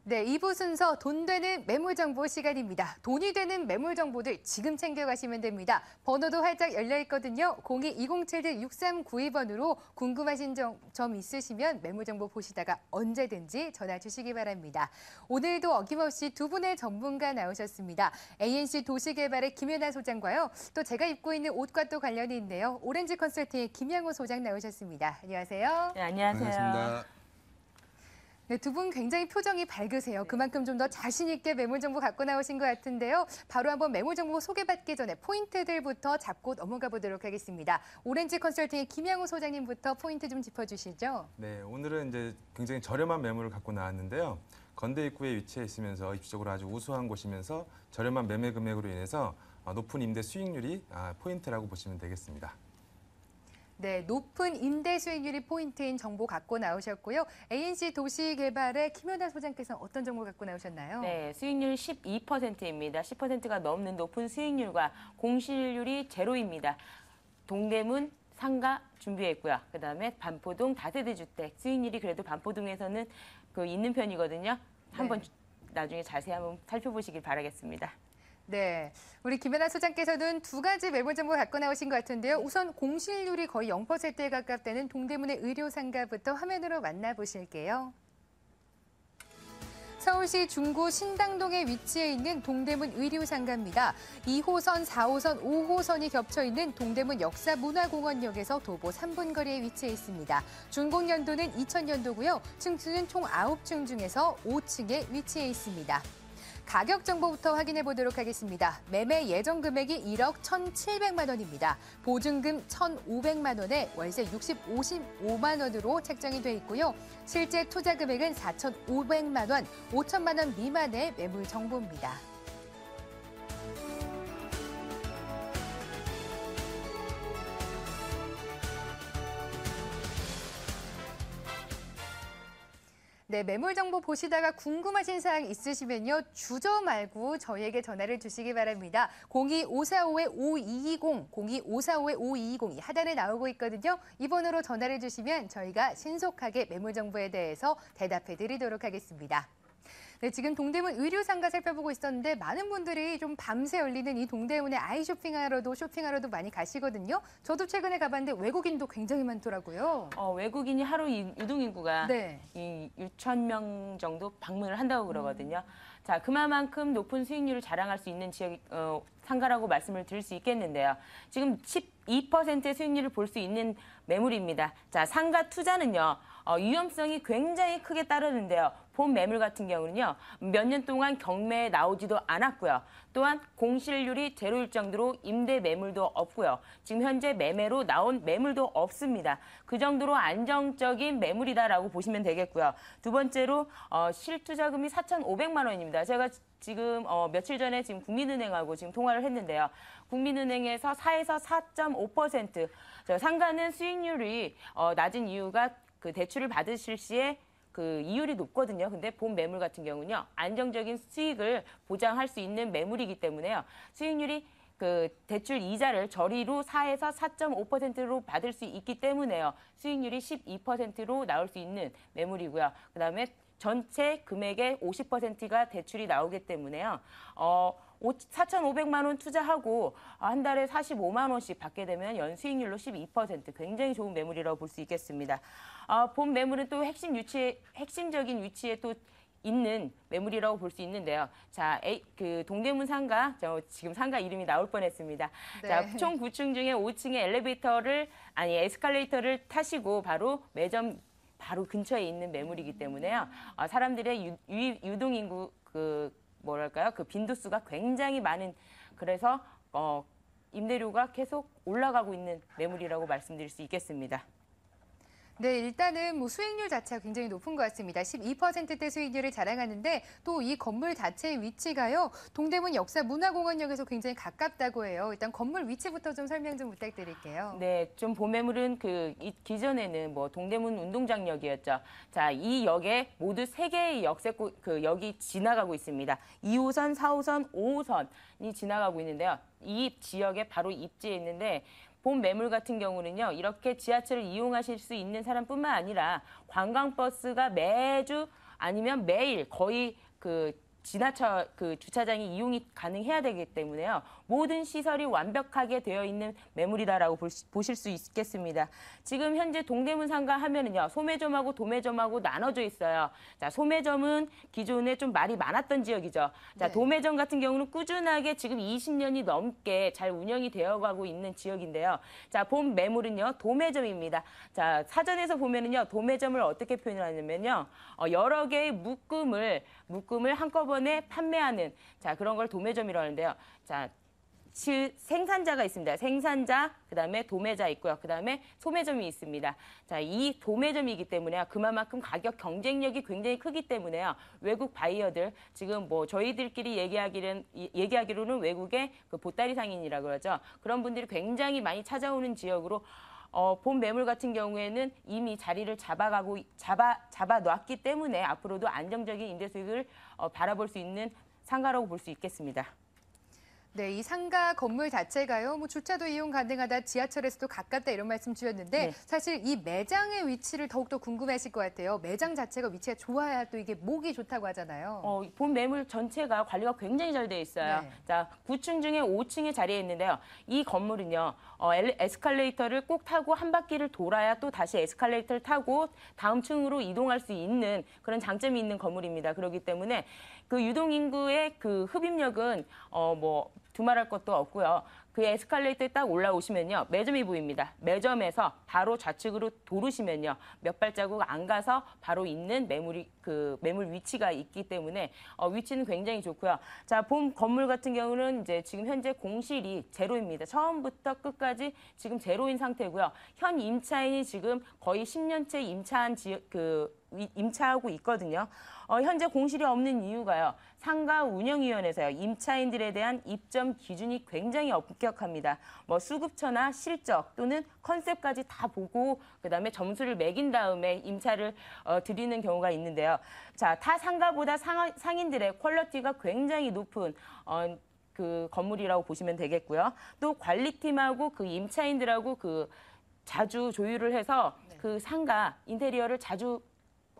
네, 2부 순서 돈 되는 매물 정보 시간입니다. 돈이 되는 매물 정보들 지금 챙겨가시면 됩니다. 번호도 활짝 열려 있거든요. 02-207-6392번으로 궁금하신 점 있으시면 매물 정보 보시다가 언제든지 전화 주시기 바랍니다. 오늘도 어김없이 두 분의 전문가 나오셨습니다. ANC 도시개발의 김연아 소장과요. 또 제가 입고 있는 옷과 또 관련이 있네요. 오렌지 컨설팅의 김양호 소장 나오셨습니다. 안녕하세요. 네, 안녕하세요. 반갑습니다. 네, 두 분 굉장히 표정이 밝으세요. 그만큼 좀 더 자신 있게 매물 정보 갖고 나오신 것 같은데요. 바로 한번 매물 정보 소개받기 전에 포인트들부터 잡고 넘어가 보도록 하겠습니다. 오렌지 컨설팅의 김양우 소장님부터 포인트 좀 짚어주시죠. 네, 오늘은 이제 굉장히 저렴한 매물을 갖고 나왔는데요. 건대 입구에 위치해 있으면서 입지적으로 아주 우수한 곳이면서 저렴한 매매 금액으로 인해서 높은 임대 수익률이 포인트라고 보시면 되겠습니다. 네, 높은 임대 수익률이 포인트인 정보 갖고 나오셨고요. ANC 도시개발의 김연아 소장께서는 어떤 정보 갖고 나오셨나요? 네, 수익률 12%입니다. 10%가 넘는 높은 수익률과 공실률이 제로입니다. 동대문 상가 준비했고요. 그다음에 반포동 다세대 주택 수익률이 그래도 반포동에서는 있는 편이거든요. 한번 나중에 자세히 한번 살펴보시길 바라겠습니다. 네, 우리 김연아 소장께서는 두 가지 매물 정보 갖고 나오신 것 같은데요. 우선 공실률이 거의 0%에 가깝다는 동대문의 의료상가부터 화면으로 만나보실게요. 서울시 중구 신당동에 위치해 있는 동대문 의료상가입니다. 2호선, 4호선, 5호선이 겹쳐 있는 동대문 역사문화공원역에서 도보 3분 거리에 위치해 있습니다. 준공연도는 2000년도고요. 층수는 총 9층 중에서 5층에 위치해 있습니다. 가격 정보부터 확인해 보도록 하겠습니다. 매매 예정 금액이 1억 1,700만 원입니다. 보증금 1,500만 원에 월세 55만 원으로 책정이 돼 있고요. 실제 투자 금액은 4,500만 원, 5천만 원 미만의 매물 정보입니다. 네, 매물 정보 보시다가 궁금하신 사항 있으시면요. 주저 말고 저희에게 전화를 주시기 바랍니다. 02-545-5220, 02-545-5220 이 하단에 나오고 있거든요. 이 번호로 전화를 주시면 저희가 신속하게 매물 정보에 대해서 대답해 드리도록 하겠습니다. 네, 지금 동대문 의료상가 살펴보고 있었는데 많은 분들이 좀 밤새 열리는 이 동대문에 아이 쇼핑하러도 많이 가시거든요. 저도 최근에 가봤는데 외국인도 굉장히 많더라고요. 외국인이 하루 유동인구가 네. 6,000명 정도 방문을 한다고 그러거든요. 자, 그만큼 높은 수익률을 자랑할 수 있는 지역 상가라고 말씀을 드릴 수 있겠는데요. 지금 12%의 수익률을 볼 수 있는 매물입니다. 자, 상가 투자는요. 위험성이 굉장히 크게 따르는데요. 본 매물 같은 경우는요. 몇 년 동안 경매에 나오지도 않았고요. 또한 공실률이 제로일 정도로 임대 매물도 없고요. 지금 현재 매매로 나온 매물도 없습니다. 그 정도로 안정적인 매물이다라고 보시면 되겠고요. 두 번째로 실투자금이 4,500만 원입니다. 제가 지금 며칠 전에 지금 국민은행하고 지금 통화를 했는데요. 국민은행에서 4에서 4.5%. 상가는 수익률이 낮은 이유가 그 대출을 받으실 시에 그 이율이 높거든요. 근데 본 매물 같은 경우는요. 안정적인 수익을 보장할 수 있는 매물이기 때문에요. 수익률이 그 대출 이자를 저리로 4에서 4.5%로 받을 수 있기 때문에요. 수익률이 12%로 나올 수 있는 매물이고요. 그다음에 전체 금액의 50%가 대출이 나오기 때문에요. 4,500만 원 투자하고 한 달에 45만 원씩 받게 되면 연수익률로 12%, 굉장히 좋은 매물이라고 볼 수 있겠습니다. 본 매물은 또 핵심적인 위치에 또 있는 매물이라고 볼 수 있는데요. 자, 그 동대문 상가, 지금 상가 이름이 나올 뻔했습니다. 네. 자, 총 9층 중에 5층에 에스컬레이터를 타시고 바로 매점 바로 근처에 있는 매물이기 때문에요. 사람들의 유동인구 그 빈도수가 굉장히 많은, 그래서 임대료가 계속 올라가고 있는 매물이라고 말씀드릴 수 있겠습니다. 네, 일단은 수익률 자체가 굉장히 높은 것 같습니다. 12%대 수익률을 자랑하는데 또 이 건물 자체의 위치가요. 동대문 역사문화공원역에서 굉장히 가깝다고 해요. 일단 건물 위치부터 좀 설명 좀 부탁드릴게요. 네, 좀 본 매물은 기존에는 동대문 운동장역이었죠. 자, 이 역에 모두 3개의 역이 지나가고 있습니다. 2호선, 4호선, 5호선이 지나가고 있는데요. 이 지역에 바로 입지에 있는데 본 매물 같은 경우는요. 이렇게 지하철을 이용하실 수 있는 사람뿐만 아니라 관광버스가 매주 아니면 매일 거의 지나쳐 그 주차장이 이용이 가능해야 되기 때문에요. 모든 시설이 완벽하게 되어 있는 매물이다라고 보실 수 있겠습니다. 지금 현재 동대문 상가 하면은요, 소매점하고 도매점하고 나눠져 있어요. 자, 소매점은 기존에 좀 말이 많았던 지역이죠. 자, 네. 도매점 같은 경우는 꾸준하게 지금 20년이 넘게 잘 운영이 되어가고 있는 지역인데요. 자, 본 매물은요, 도매점입니다. 자, 사전에서 보면은요, 도매점을 어떻게 표현하냐면요, 여러 개의 묶음을 한꺼번에 판매하는, 자, 그런 걸 도매점이라고 하는데요. 자, 생산자가 있습니다. 생산자, 그다음에 도매자 있고요. 그다음에 소매점이 있습니다. 자, 이 도매점이기 때문에 그만큼 가격 경쟁력이 굉장히 크기 때문에요. 외국 바이어들, 지금 뭐 저희들끼리 얘기하기로는 외국의 그 보따리 상인이라고 그러죠. 그런 분들이 굉장히 많이 찾아오는 지역으로 본 매물 같은 경우에는 이미 자리를 잡아 놨기 때문에 앞으로도 안정적인 임대 수익을 바라볼 수 있는 상가라고 볼 수 있겠습니다. 네, 이 상가 건물 자체가요, 뭐 주차도 이용 가능하다, 지하철에서도 가깝다 이런 말씀 주셨는데 네. 사실 이 매장의 위치를 더욱더 궁금해하실 것 같아요. 매장 자체가 위치가 좋아야 또 이게 목이 좋다고 하잖아요. 본 매물 전체가 관리가 굉장히 잘 되어 있어요. 네. 자, 9층 중에 5층에 자리해 있는데요. 이 건물은요, 에스컬레이터를 꼭 타고 한 바퀴를 돌아야 또 다시 에스컬레이터를 타고 다음 층으로 이동할 수 있는 그런 장점이 있는 건물입니다. 그렇기 때문에 그 유동 인구의 그 흡입력은 뭐 두말할 것도 없고요. 그 에스컬레이터에 딱 올라오시면요, 매점이 보입니다. 매점에서 바로 좌측으로 도르시면요, 몇 발자국 안 가서 바로 있는 매물 위치가 있기 때문에 위치는 굉장히 좋고요. 자, 본 건물 같은 경우는 이제 지금 현재 공실이 제로입니다. 처음부터 끝까지 지금 제로인 상태고요. 현 임차인이 지금 거의 10년째 임차하고 있거든요. 현재 공실이 없는 이유가요, 상가 운영위원회에서요, 임차인들에 대한 입점 기준이 굉장히 엄격합니다. 뭐 수급처나 실적 또는 컨셉까지 다 보고 그다음에 점수를 매긴 다음에 임차를 드리는 경우가 있는데요. 자, 타 상가보다 상인들의 퀄리티가 굉장히 높은 그 건물이라고 보시면 되겠고요. 또 관리팀하고 그 임차인들하고 그 자주 조율을 해서 그 상가 인테리어를 자주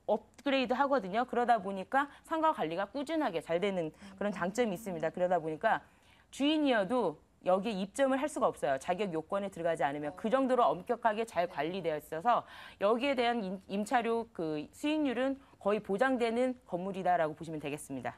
업그레이드 하거든요. 그러다 보니까 상가 관리가 꾸준하게 잘 되는 그런 장점이 있습니다. 그러다 보니까 주인이어도 여기에 입점을 할 수가 없어요. 자격 요건에 들어가지 않으면. 그 정도로 엄격하게 잘 관리되어 있어서 여기에 대한 임차료 그 수익률은 거의 보장되는 건물이다라고 보시면 되겠습니다.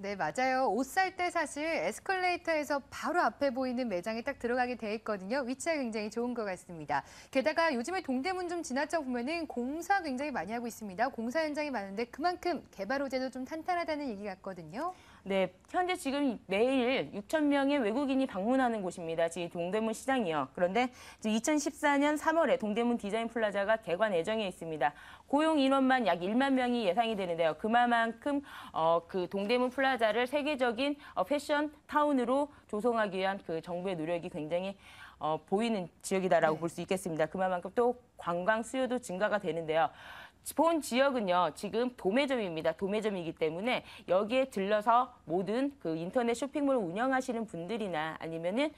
네, 맞아요. 옷 살 때 사실 에스컬레이터에서 바로 앞에 보이는 매장에 딱 들어가게 돼 있거든요. 위치가 굉장히 좋은 것 같습니다. 게다가 요즘에 동대문 좀 지나쳐 보면은 공사 굉장히 많이 하고 있습니다. 공사 현장이 많은데 그만큼 개발 호재도 좀 탄탄하다는 얘기 같거든요. 네, 현재 지금 매일 6천 명의 외국인이 방문하는 곳입니다. 지금 동대문 시장이요. 그런데 2014년 3월에 동대문 디자인 플라자가 개관 예정에 있습니다. 고용 인원만 약 1만 명이 예상이 되는데요. 그만큼 그 동대문 플라자를 세계적인 패션 타운으로 조성하기 위한 그 정부의 노력이 굉장히 보이는 지역이다라고 볼 수 있겠습니다. 그만큼 또 관광 수요도 증가가 되는데요. 본 지역은요, 지금 도매점입니다. 도매점이기 때문에 여기에 들러서 모든 그 인터넷 쇼핑몰을 운영하시는 분들이나 아니면은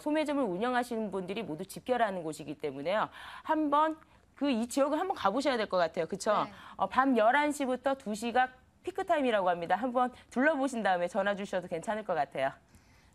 소매점을 운영하시는 분들이 모두 집결하는 곳이기 때문에요. 한번 이 지역을 한번 가보셔야 될 것 같아요. 그렇죠? 네. 밤 11시부터 2시가 피크타임이라고 합니다. 한번 둘러보신 다음에 전화 주셔도 괜찮을 것 같아요.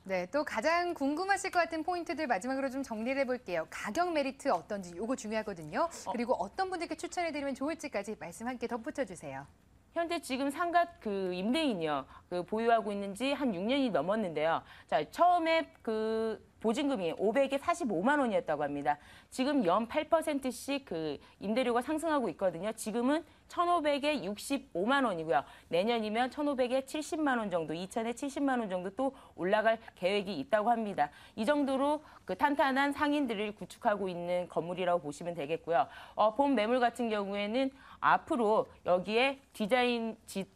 네, 또 가장 궁금하실 것 같은 포인트들 마지막으로 좀 정리를 해볼게요. 가격 메리트 어떤지 이거 중요하거든요. 그리고 어떤 분들께 추천해드리면 좋을지까지 말씀 함께 덧붙여 주세요. 현재 지금 상가 그 임대인이요, 그 보유하고 있는지 한 6년이 넘었는데요. 자, 처음에 그 보증금이 500에 45만 원이었다고 합니다. 지금 연 8%씩 그 임대료가 상승하고 있거든요. 지금은 1,500에 65만 원이고요. 내년이면 1,500에 70만 원 정도, 2,000에 70만 원 정도 또 올라갈 계획이 있다고 합니다. 이 정도로 그 탄탄한 상인들을 구축하고 있는 건물이라고 보시면 되겠고요. 본 매물 같은 경우에는 앞으로 여기에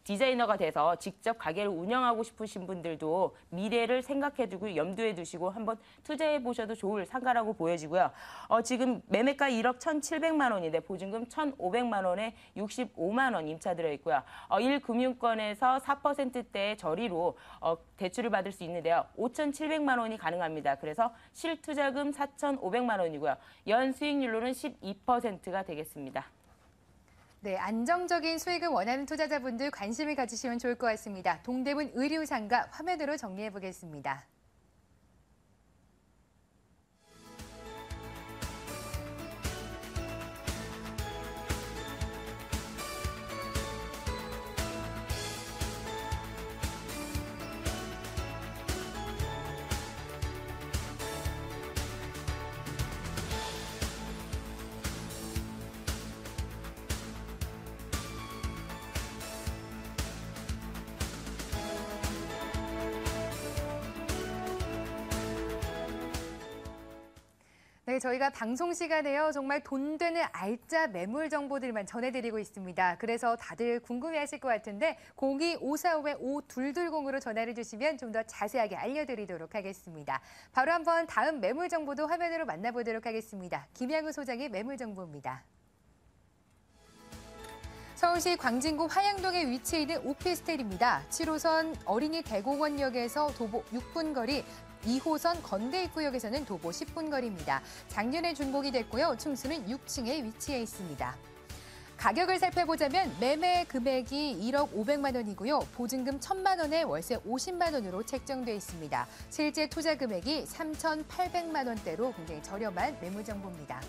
디자이너가 돼서 직접 가게를 운영하고 싶으신 분들도 미래를 생각해두고 염두에 두시고 한번 투자해 보셔도 좋을 상가라고 보여지고요. 지금 매매가 1억 1,700만 원인데 보증금 1,500만 원에 65만 원 임차 들어 있고요. 1금융권에서 4%대의 저리로 대출을 받을 수 있는데요. 5,700만 원이 가능합니다. 그래서 실투자금 4,500만 원이고요. 연 수익률로는 12%가 되겠습니다. 네, 안정적인 수익을 원하는 투자자분들 관심을 가지시면 좋을 것 같습니다. 동대문 의류상가 화면으로 정리해 보겠습니다. 네, 저희가 방송 시간에요. 정말 돈 되는 알짜 매물 정보들만 전해드리고 있습니다. 그래서 다들 궁금해하실 것 같은데 02-545-5220으로 전화를 주시면 좀 더 자세하게 알려드리도록 하겠습니다. 바로 한번 다음 매물 정보도 화면으로 만나보도록 하겠습니다. 김양우 소장의 매물 정보입니다. 서울시 광진구 화양동에 위치해 있는 오피스텔입니다. 7호선 어린이 대공원역에서 도보 6분 거리, 2호선 건대입구역에서는 도보 10분 거리입니다. 작년에 준공이 됐고요. 층수는 6층에 위치해 있습니다. 가격을 살펴보자면 매매 금액이 1억 500만 원이고요. 보증금 1,000만 원에 월세 50만 원으로 책정돼 있습니다. 실제 투자 금액이 3,800만 원대로 굉장히 저렴한 매물 정보입니다.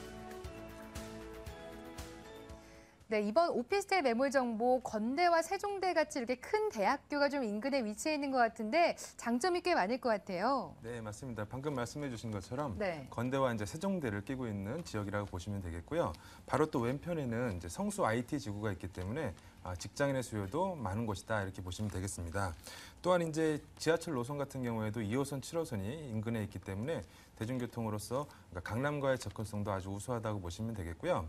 네, 이번 오피스텔 매물 정보 건대와 세종대 같이 이렇게 큰 대학교가 좀 인근에 위치해 있는 것 같은데 장점이 꽤 많을 것 같아요. 네, 맞습니다. 방금 말씀해 주신 것처럼 네. 건대와 이제 세종대를 끼고 있는 지역이라고 보시면 되겠고요. 바로 또 왼편에는 이제 성수 IT 지구가 있기 때문에 직장인의 수요도 많은 곳이다 이렇게 보시면 되겠습니다. 또한 이제 지하철 노선 같은 경우에도 2호선, 7호선이 인근에 있기 때문에 대중교통으로서 강남과의 접근성도 아주 우수하다고 보시면 되겠고요.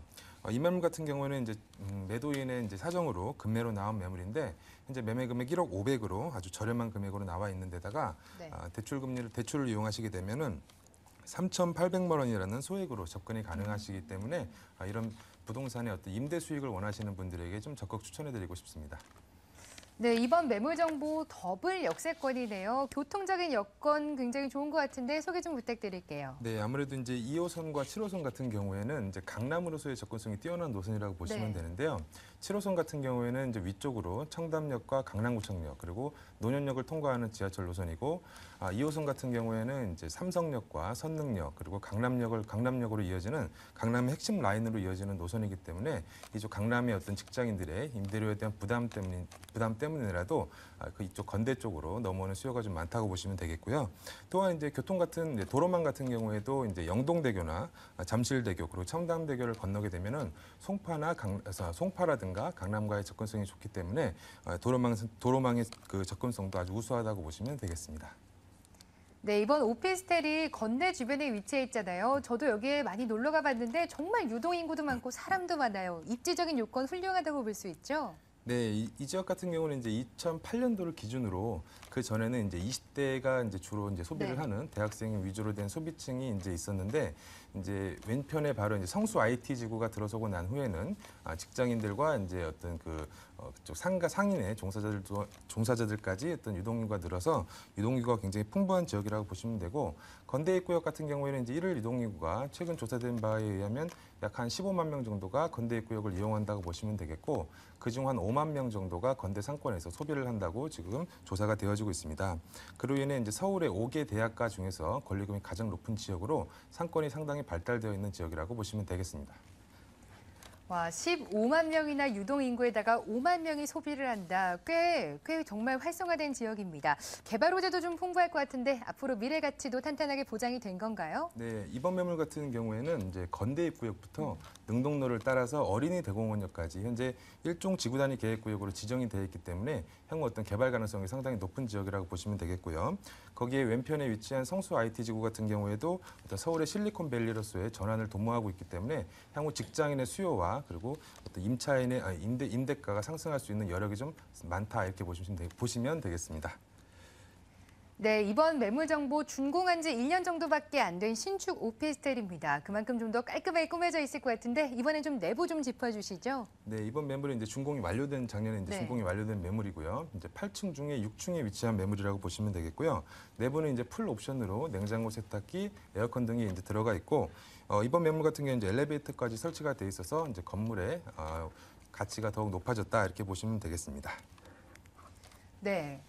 이 매물 같은 경우는 이제 매도인의 이제 사정으로 급매로 나온 매물인데 현재 매매 금액 1억 500으로 아주 저렴한 금액으로 나와 있는 데다가 네. 대출을 이용하시게 되면은 3,800만 원이라는 소액으로 접근이 가능하시기 때문에 이런 부동산의 어떤 임대 수익을 원하시는 분들에게 좀 적극 추천해드리고 싶습니다. 네, 이번 매물 정보 더블 역세권이네요. 교통적인 여건 굉장히 좋은 것 같은데 소개 좀 부탁드릴게요. 네, 아무래도 이제 2호선과 7호선 같은 경우에는 이제 강남으로서의 접근성이 뛰어난 노선이라고 보시면 네. 되는데요. 7호선 같은 경우에는 이제 위쪽으로 청담역과 강남구청역 그리고 논현역을 통과하는 지하철 노선이고 2호선 같은 경우에는 이제 삼성역과 선릉역 그리고 강남역으로 이어지는 강남의 핵심 라인으로 이어지는 노선이기 때문에 이쪽 강남의 어떤 직장인들의 임대료에 대한 부담 때문이라도 이쪽 건대 쪽으로 넘어오는 수요가 좀 많다고 보시면 되겠고요. 또한 이제 도로망 같은 경우에도 이제 영동대교나 잠실대교 그리고 청담대교를 건너게 되면은 송파라든가 강남과의 접근성이 좋기 때문에 도로망의 그 접근성도 아주 우수하다고 보시면 되겠습니다. 네, 이번 오피스텔이 건대 주변에 위치해 있잖아요. 저도 여기에 많이 놀러 가봤는데 정말 유동인구도 많고 사람도 많아요. 입지적인 요건 훌륭하다고 볼 수 있죠? 네, 이 지역 같은 경우는 이제 2008년도를 기준으로 그 전에는 이제 20대가 이제 주로 이제 소비를 네. 하는 대학생 위주로 된 소비층이 이제 있었는데 이제 왼편에 바로 이제 성수 IT 지구가 들어서고 난 후에는 직장인들과 이제 어떤 그쪽 상인의 종사자들까지 어떤 유동인구가 늘어서 유동인구가 굉장히 풍부한 지역이라고 보시면 되고 건대입구역 같은 경우에는 이제 1일 유동인구가 최근 조사된 바에 의하면 약 한 15만 명 정도가 건대입구역을 이용한다고 보시면 되겠고 그중 한 5만 명 정도가 건대 상권에서 소비를 한다고 지금 조사가 되어지고 있습니다. 그로 인해 이제 서울의 5개 대학가 중에서 권리금이 가장 높은 지역으로 상권이 상당히 발달되어 있는 지역이라고 보시면 되겠습니다. 와, 15만 명이나 유동인구에다가 5만 명이 소비를 한다. 꽤 정말 활성화된 지역입니다. 개발 호재도 좀 풍부할 것 같은데 앞으로 미래 가치도 탄탄하게 보장이 된 건가요? 네, 이번 매물 같은 경우에는 이제 건대입구역부터 능동로를 따라서 어린이 대공원역까지 현재 일종 지구 단위 계획구역으로 지정이 되어 있기 때문에 향후 어떤 개발 가능성이 상당히 높은 지역이라고 보시면 되겠고요. 거기에 왼편에 위치한 성수 IT 지구 같은 경우에도 어떤 서울의 실리콘밸리로서의 전환을 도모하고 있기 때문에 향후 직장인의 수요와 그리고 어떤 임대가가 상승할 수 있는 여력이 좀 많다 이렇게 보시면 되겠습니다. 네, 이번 매물 정보 준공한 지 1년 정도밖에 안 된 신축 오피스텔입니다. 그만큼 좀 더 깔끔하게 꾸며져 있을 것 같은데 이번엔 좀 내부 좀 짚어주시죠. 네, 이번 매물은 이제 작년에 이제 네. 준공이 완료된 매물이고요. 이제 8층 중에 6층에 위치한 매물이라고 보시면 되겠고요. 내부는 이제 풀 옵션으로 냉장고, 세탁기, 에어컨 등이 이제 들어가 있고 이번 매물 같은 경우는 이제 엘리베이터까지 설치가 돼 있어서 이제 건물에 가치가 더욱 높아졌다 이렇게 보시면 되겠습니다. 네.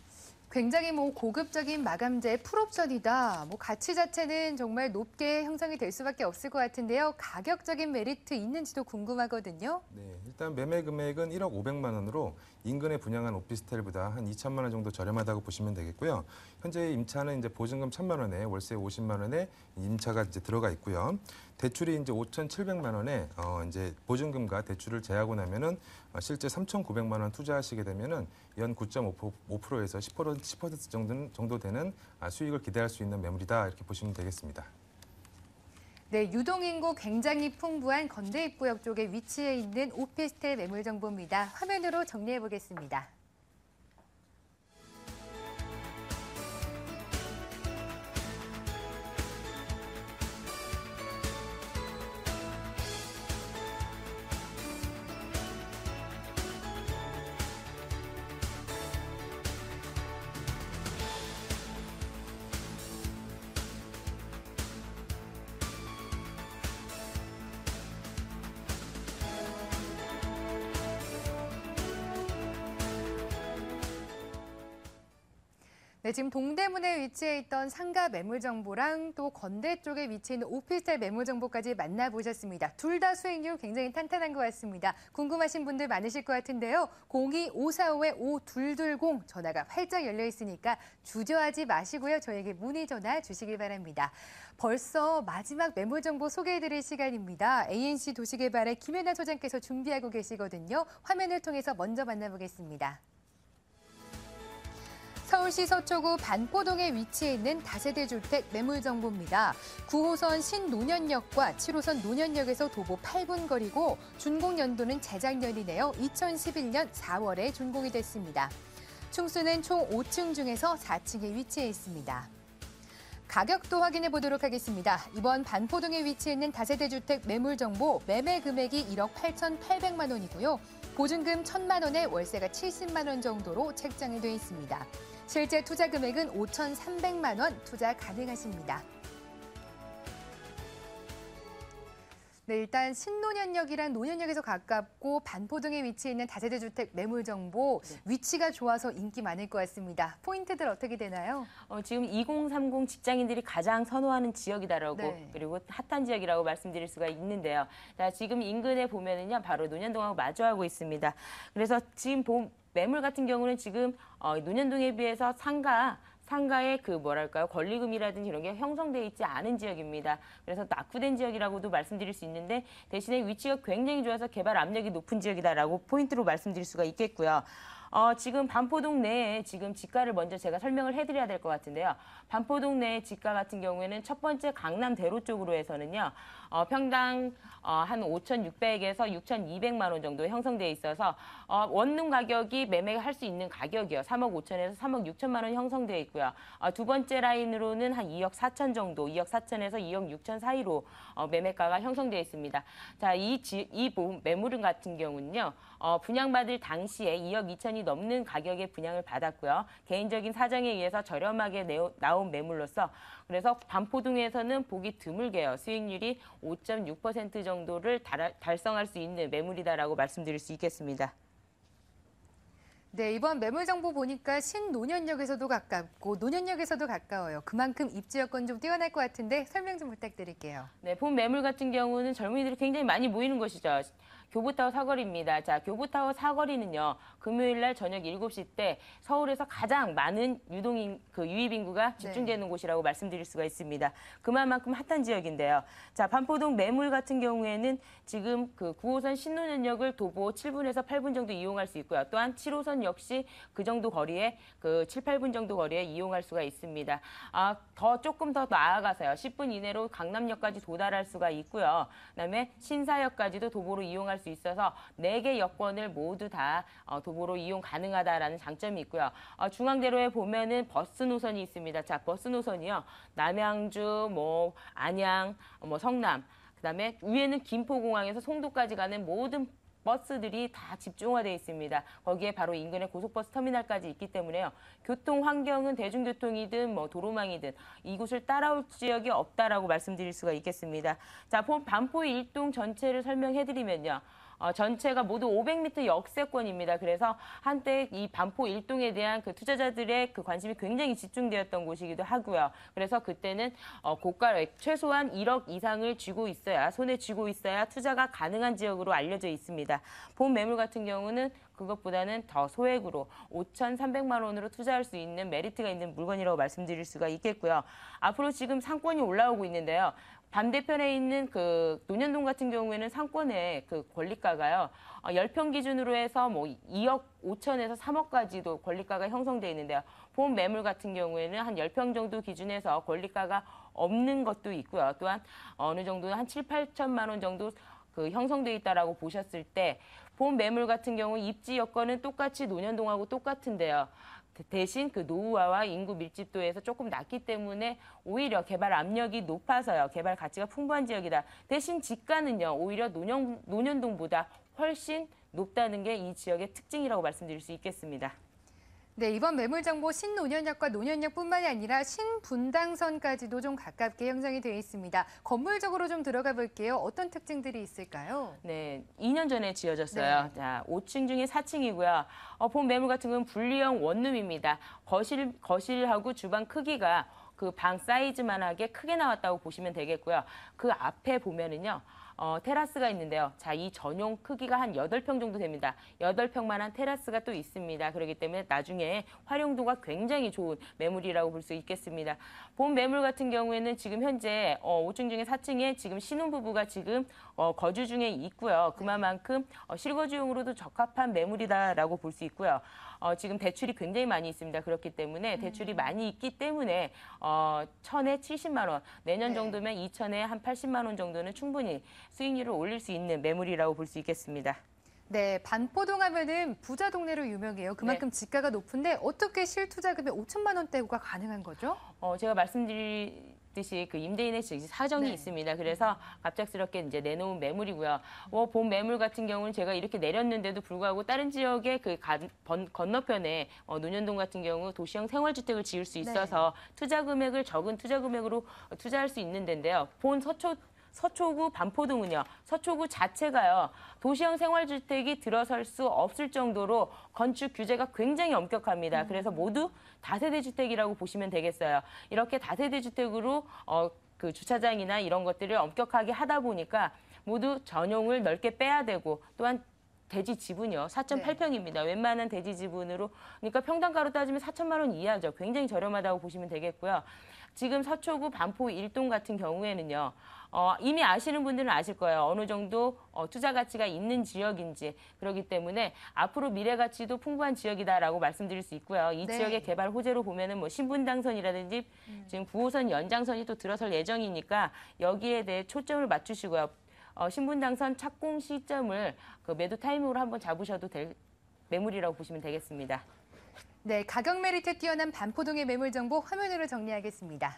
굉장히 고급적인 마감재 풀옵션이다. 가치 자체는 정말 높게 형성이 될 수밖에 없을 것 같은데요. 가격적인 메리트 있는지도 궁금하거든요. 네, 일단 매매 금액은 1억 500만 원으로 인근에 분양한 오피스텔보다 한 2천만 원 정도 저렴하다고 보시면 되겠고요. 현재 임차는 이제 보증금 1,000만 원에 월세 50만 원에 임차가 이제 들어가 있고요. 대출이 이제 5,700만 원에 이제 보증금과 대출을 제하고 나면은 실제 3,900만 원 투자하시게 되면은 연 9.5%에서 10% 정도 되는 수익을 기대할 수 있는 매물이다 이렇게 보시면 되겠습니다. 네, 유동인구 굉장히 풍부한 건대입구역 쪽에 위치해 있는 오피스텔 매물 정보입니다. 화면으로 정리해 보겠습니다. 네, 지금 동대문에 위치해 있던 상가 매물 정보랑 또 건대 쪽에 위치해 있는 오피스텔 매물 정보까지 만나보셨습니다. 둘 다 수익률 굉장히 탄탄한 것 같습니다. 궁금하신 분들 많으실 것 같은데요. 02-545-5220 전화가 활짝 열려 있으니까 주저하지 마시고요. 저에게 문의 전화 주시길 바랍니다. 벌써 마지막 매물 정보 소개해드릴 시간입니다. ANC 도시개발의 김연아 소장께서 준비하고 계시거든요. 화면을 통해서 먼저 만나보겠습니다. 서울시 서초구 반포동에 위치해 있는 다세대 주택 매물 정보입니다. 9호선 신노년역과 7호선 노년역에서 도보 8분 거리고 준공 연도는 재작년이네요. 2011년 4월에 준공이 됐습니다. 층수는 총 5층 중에서 4층에 위치해 있습니다. 가격도 확인해 보도록 하겠습니다. 이번 반포동에 위치해 있는 다세대 주택 매물 정보 매매 금액이 1억 8,800만 원이고요. 보증금 1,000만 원에 월세가 70만 원 정도로 책정이 되어 있습니다. 실제 투자 금액은 5,300만 원 투자 가능하십니다. 네, 일단 신노년역이란 노년역에서 가깝고 반포동에 위치해 있는 다세대 주택 매물 정보 위치가 좋아서 인기 많을 것 같습니다. 포인트들 어떻게 되나요? 지금 2030 직장인들이 가장 선호하는 지역이다라고 네. 그리고 핫한 지역이라고 말씀드릴 수가 있는데요. 자, 지금 인근에 보면은요, 바로 논현동하고 마주하고 있습니다. 그래서 지금 매물 같은 경우는 지금 논현동에 비해서 상가의 권리금이라든지 이런 게 형성되어 있지 않은 지역입니다. 그래서 낙후된 지역이라고도 말씀드릴 수 있는데 대신에 위치가 굉장히 좋아서 개발 압력이 높은 지역이다라고 포인트로 말씀드릴 수가 있겠고요. 지금 반포동 내에 지금 지가를 먼저 제가 설명을 해드려야 될 것 같은데요. 반포동 내 지가 같은 경우에는 첫 번째 강남대로 쪽으로 해서는요. 평당 한 5,600에서 6,200만 원 정도 형성되어 있어서 원룸 가격이 매매할 수 있는 가격이요. 3억 5천에서 3억 6천만 원 형성되어 있고요. 두 번째 라인으로는 한 2억 4천 정도, 2억 4천에서 2억 6천 사이로 매매가가 형성되어 있습니다. 자, 이 매물은 같은 경우는요. 분양받을 당시에 2억 2천이 넘는 가격에 분양을 받았고요. 개인적인 사정에 의해서 저렴하게 나온 매물로서 그래서 반포동에서는 보기 드물게요. 수익률이 5.6% 정도를 달성할 수 있는 매물이다라고 말씀드릴 수 있겠습니다. 네, 이번 매물 정보 보니까 신노년역에서도 가깝고 노년역에서도 가까워요. 그만큼 입지 여건 좀 뛰어날 것 같은데 설명 좀 부탁드릴게요. 네, 본 매물 같은 경우는 젊은이들이 굉장히 많이 모이는 곳이죠. 교보타워 사거리입니다. 자, 교보타워 사거리는요. 금요일 날 저녁 7시 때 서울에서 가장 많은 유입 인구가 집중되는 곳이라고 말씀드릴 수가 있습니다. 그만큼 핫한 지역인데요. 자, 반포동 매물 같은 경우에는 지금 9호선 신노년역을 도보 7분에서 8분 정도 이용할 수 있고요. 또한 7호선 역시 그 정도 거리에 7, 8분 정도 거리에 이용할 수가 있습니다. 조금 더 나아가서요. 10분 이내로 강남역까지 도달할 수가 있고요. 그다음에 신사역까지도 도보로 이용할 수 있어서 4개 여권을 모두 다 도보로 이용 가능하다라는 장점이 있고요. 중앙대로에 보면은 버스 노선이 있습니다. 자, 버스 노선이요. 남양주, 안양, 성남, 그다음에 위에는 김포공항에서 송도까지 가는 모든 버스들이 다 집중화되어 있습니다. 거기에 바로 인근에 고속버스 터미널까지 있기 때문에요. 교통 환경은 대중교통이든 도로망이든 이곳을 따라올 지역이 없다라고 말씀드릴 수가 있겠습니다. 자, 반포 일동 전체를 설명해드리면요. 전체가 모두 500m 역세권입니다. 그래서 한때 이 반포 일동에 대한 그 투자자들의 그 관심이 굉장히 집중되었던 곳이기도 하고요. 그래서 그때는 고가액 최소한 1억 이상을 쥐고 있어야, 손에 쥐고 있어야 투자가 가능한 지역으로 알려져 있습니다. 본 매물 같은 경우는 그것보다는 더 소액으로 5,300만 원으로 투자할 수 있는 메리트가 있는 물건이라고 말씀드릴 수가 있겠고요. 앞으로 지금 상권이 올라오고 있는데요. 반대편에 있는 그 논현동 같은 경우에는 상권의 그 권리가가요. 10평 기준으로 해서 뭐 2억 5천에서 3억까지도 권리가가 형성되어 있는데요. 본 매물 같은 경우에는 한 10평 정도 기준에서 권리가가 없는 것도 있고요. 또한 어느 정도 한 7, 8천만 원 정도 그 형성되어 있다라고 보셨을 때 본 매물 같은 경우 입지 여건은 똑같이 논현동하고 똑같은데요. 대신 그 노후화와 인구 밀집도에서 조금 낮기 때문에 오히려 개발 압력이 높아서요. 개발 가치가 풍부한 지역이다. 대신 지가는요. 오히려 논현동보다 훨씬 높다는 게 이 지역의 특징이라고 말씀드릴 수 있겠습니다. 네, 이번 매물 정보 신논현역과 논현역뿐만이 아니라 신분당선까지도 좀 가깝게 형성이 되어 있습니다. 건물적으로 좀 들어가 볼게요. 어떤 특징들이 있을까요? 네, 2년 전에 지어졌어요. 네. 자, 5층 중에 4층이고요. 본 매물 같은 건 분리형 원룸입니다. 거실하고 주방 크기가 그 방 사이즈만하게 크게 나왔다고 보시면 되겠고요. 그 앞에 보면은요. 테라스가 있는데요. 자, 이 전용 크기가 한 8평 정도 됩니다. 8평만한 테라스가 또 있습니다. 그렇기 때문에 나중에 활용도가 굉장히 좋은 매물이라고 볼 수 있겠습니다. 본 매물 같은 경우에는 지금 현재 5층 중에 4층에 지금 신혼부부가 지금 거주 중에 있고요. 그만큼 실거주용으로도 적합한 매물이다라고 볼 수 있고요. 지금 대출이 굉장히 많이 있습니다. 그렇기 때문에 대출이 많이 있기 때문에 1,000에 70만 원, 내년 정도면 2,000에 한 80만 원 정도는 충분히 수익률을 올릴 수 있는 매물이라고 볼 수 있겠습니다. 네, 반포동 하면은 부자 동네로 유명해요. 그만큼 지가가 높은데 어떻게 실투자금에 5천만 원대가 가능한 거죠? 제가 말씀드렸듯이 그 임대인의 사정이 있습니다. 그래서 갑작스럽게 이제 내놓은 매물이고요. 본 매물 같은 경우는 제가 이렇게 내렸는데도 불구하고 다른 지역의 그 건너편에 논현동 같은 경우 도시형 생활주택을 지을 수 있어서 투자 금액을 적은 투자 금액으로 투자할 수 있는 데인데요. 본 서초구 반포동은요. 서초구 자체가요. 도시형 생활주택이 들어설 수 없을 정도로 건축 규제가 굉장히 엄격합니다. 그래서 모두 다세대 주택이라고 보시면 되겠어요. 이렇게 다세대 주택으로 그 주차장이나 이런 것들을 엄격하게 하다 보니까 모두 전용을 넓게 빼야 되고 또한 대지 지분이요. 4.8평입니다. 웬만한 대지 지분으로 그러니까 평당가로 따지면 4천만 원 이하죠. 굉장히 저렴하다고 보시면 되겠고요. 지금 서초구 반포 일동 같은 경우에는요. 이미 아시는 분들은 아실 거예요. 어느 정도 투자 가치가 있는 지역인지. 그렇기 때문에 앞으로 미래 가치도 풍부한 지역이다라고 말씀드릴 수 있고요. 이 지역의 개발 호재로 보면은 뭐 신분당선이라든지 지금 9호선 연장선이 또 들어설 예정이니까 여기에 대해 초점을 맞추시고요. 신분당선 착공 시점을 그 매도 타이밍으로 한번 잡으셔도 될 매물이라고 보시면 되겠습니다. 네, 가격 메리트 뛰어난 반포동의 매물 정보 화면으로 정리하겠습니다.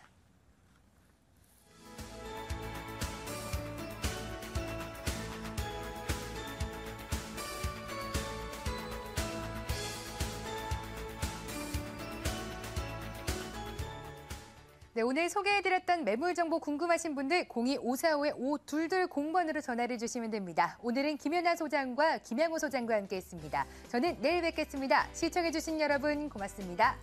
네, 오늘 소개해드렸던 매물 정보 궁금하신 분들 02-545-5220번으로 전화를 주시면 됩니다. 오늘은 김연아 소장과 김양호 소장과 함께했습니다. 저는 내일 뵙겠습니다. 시청해주신 여러분 고맙습니다.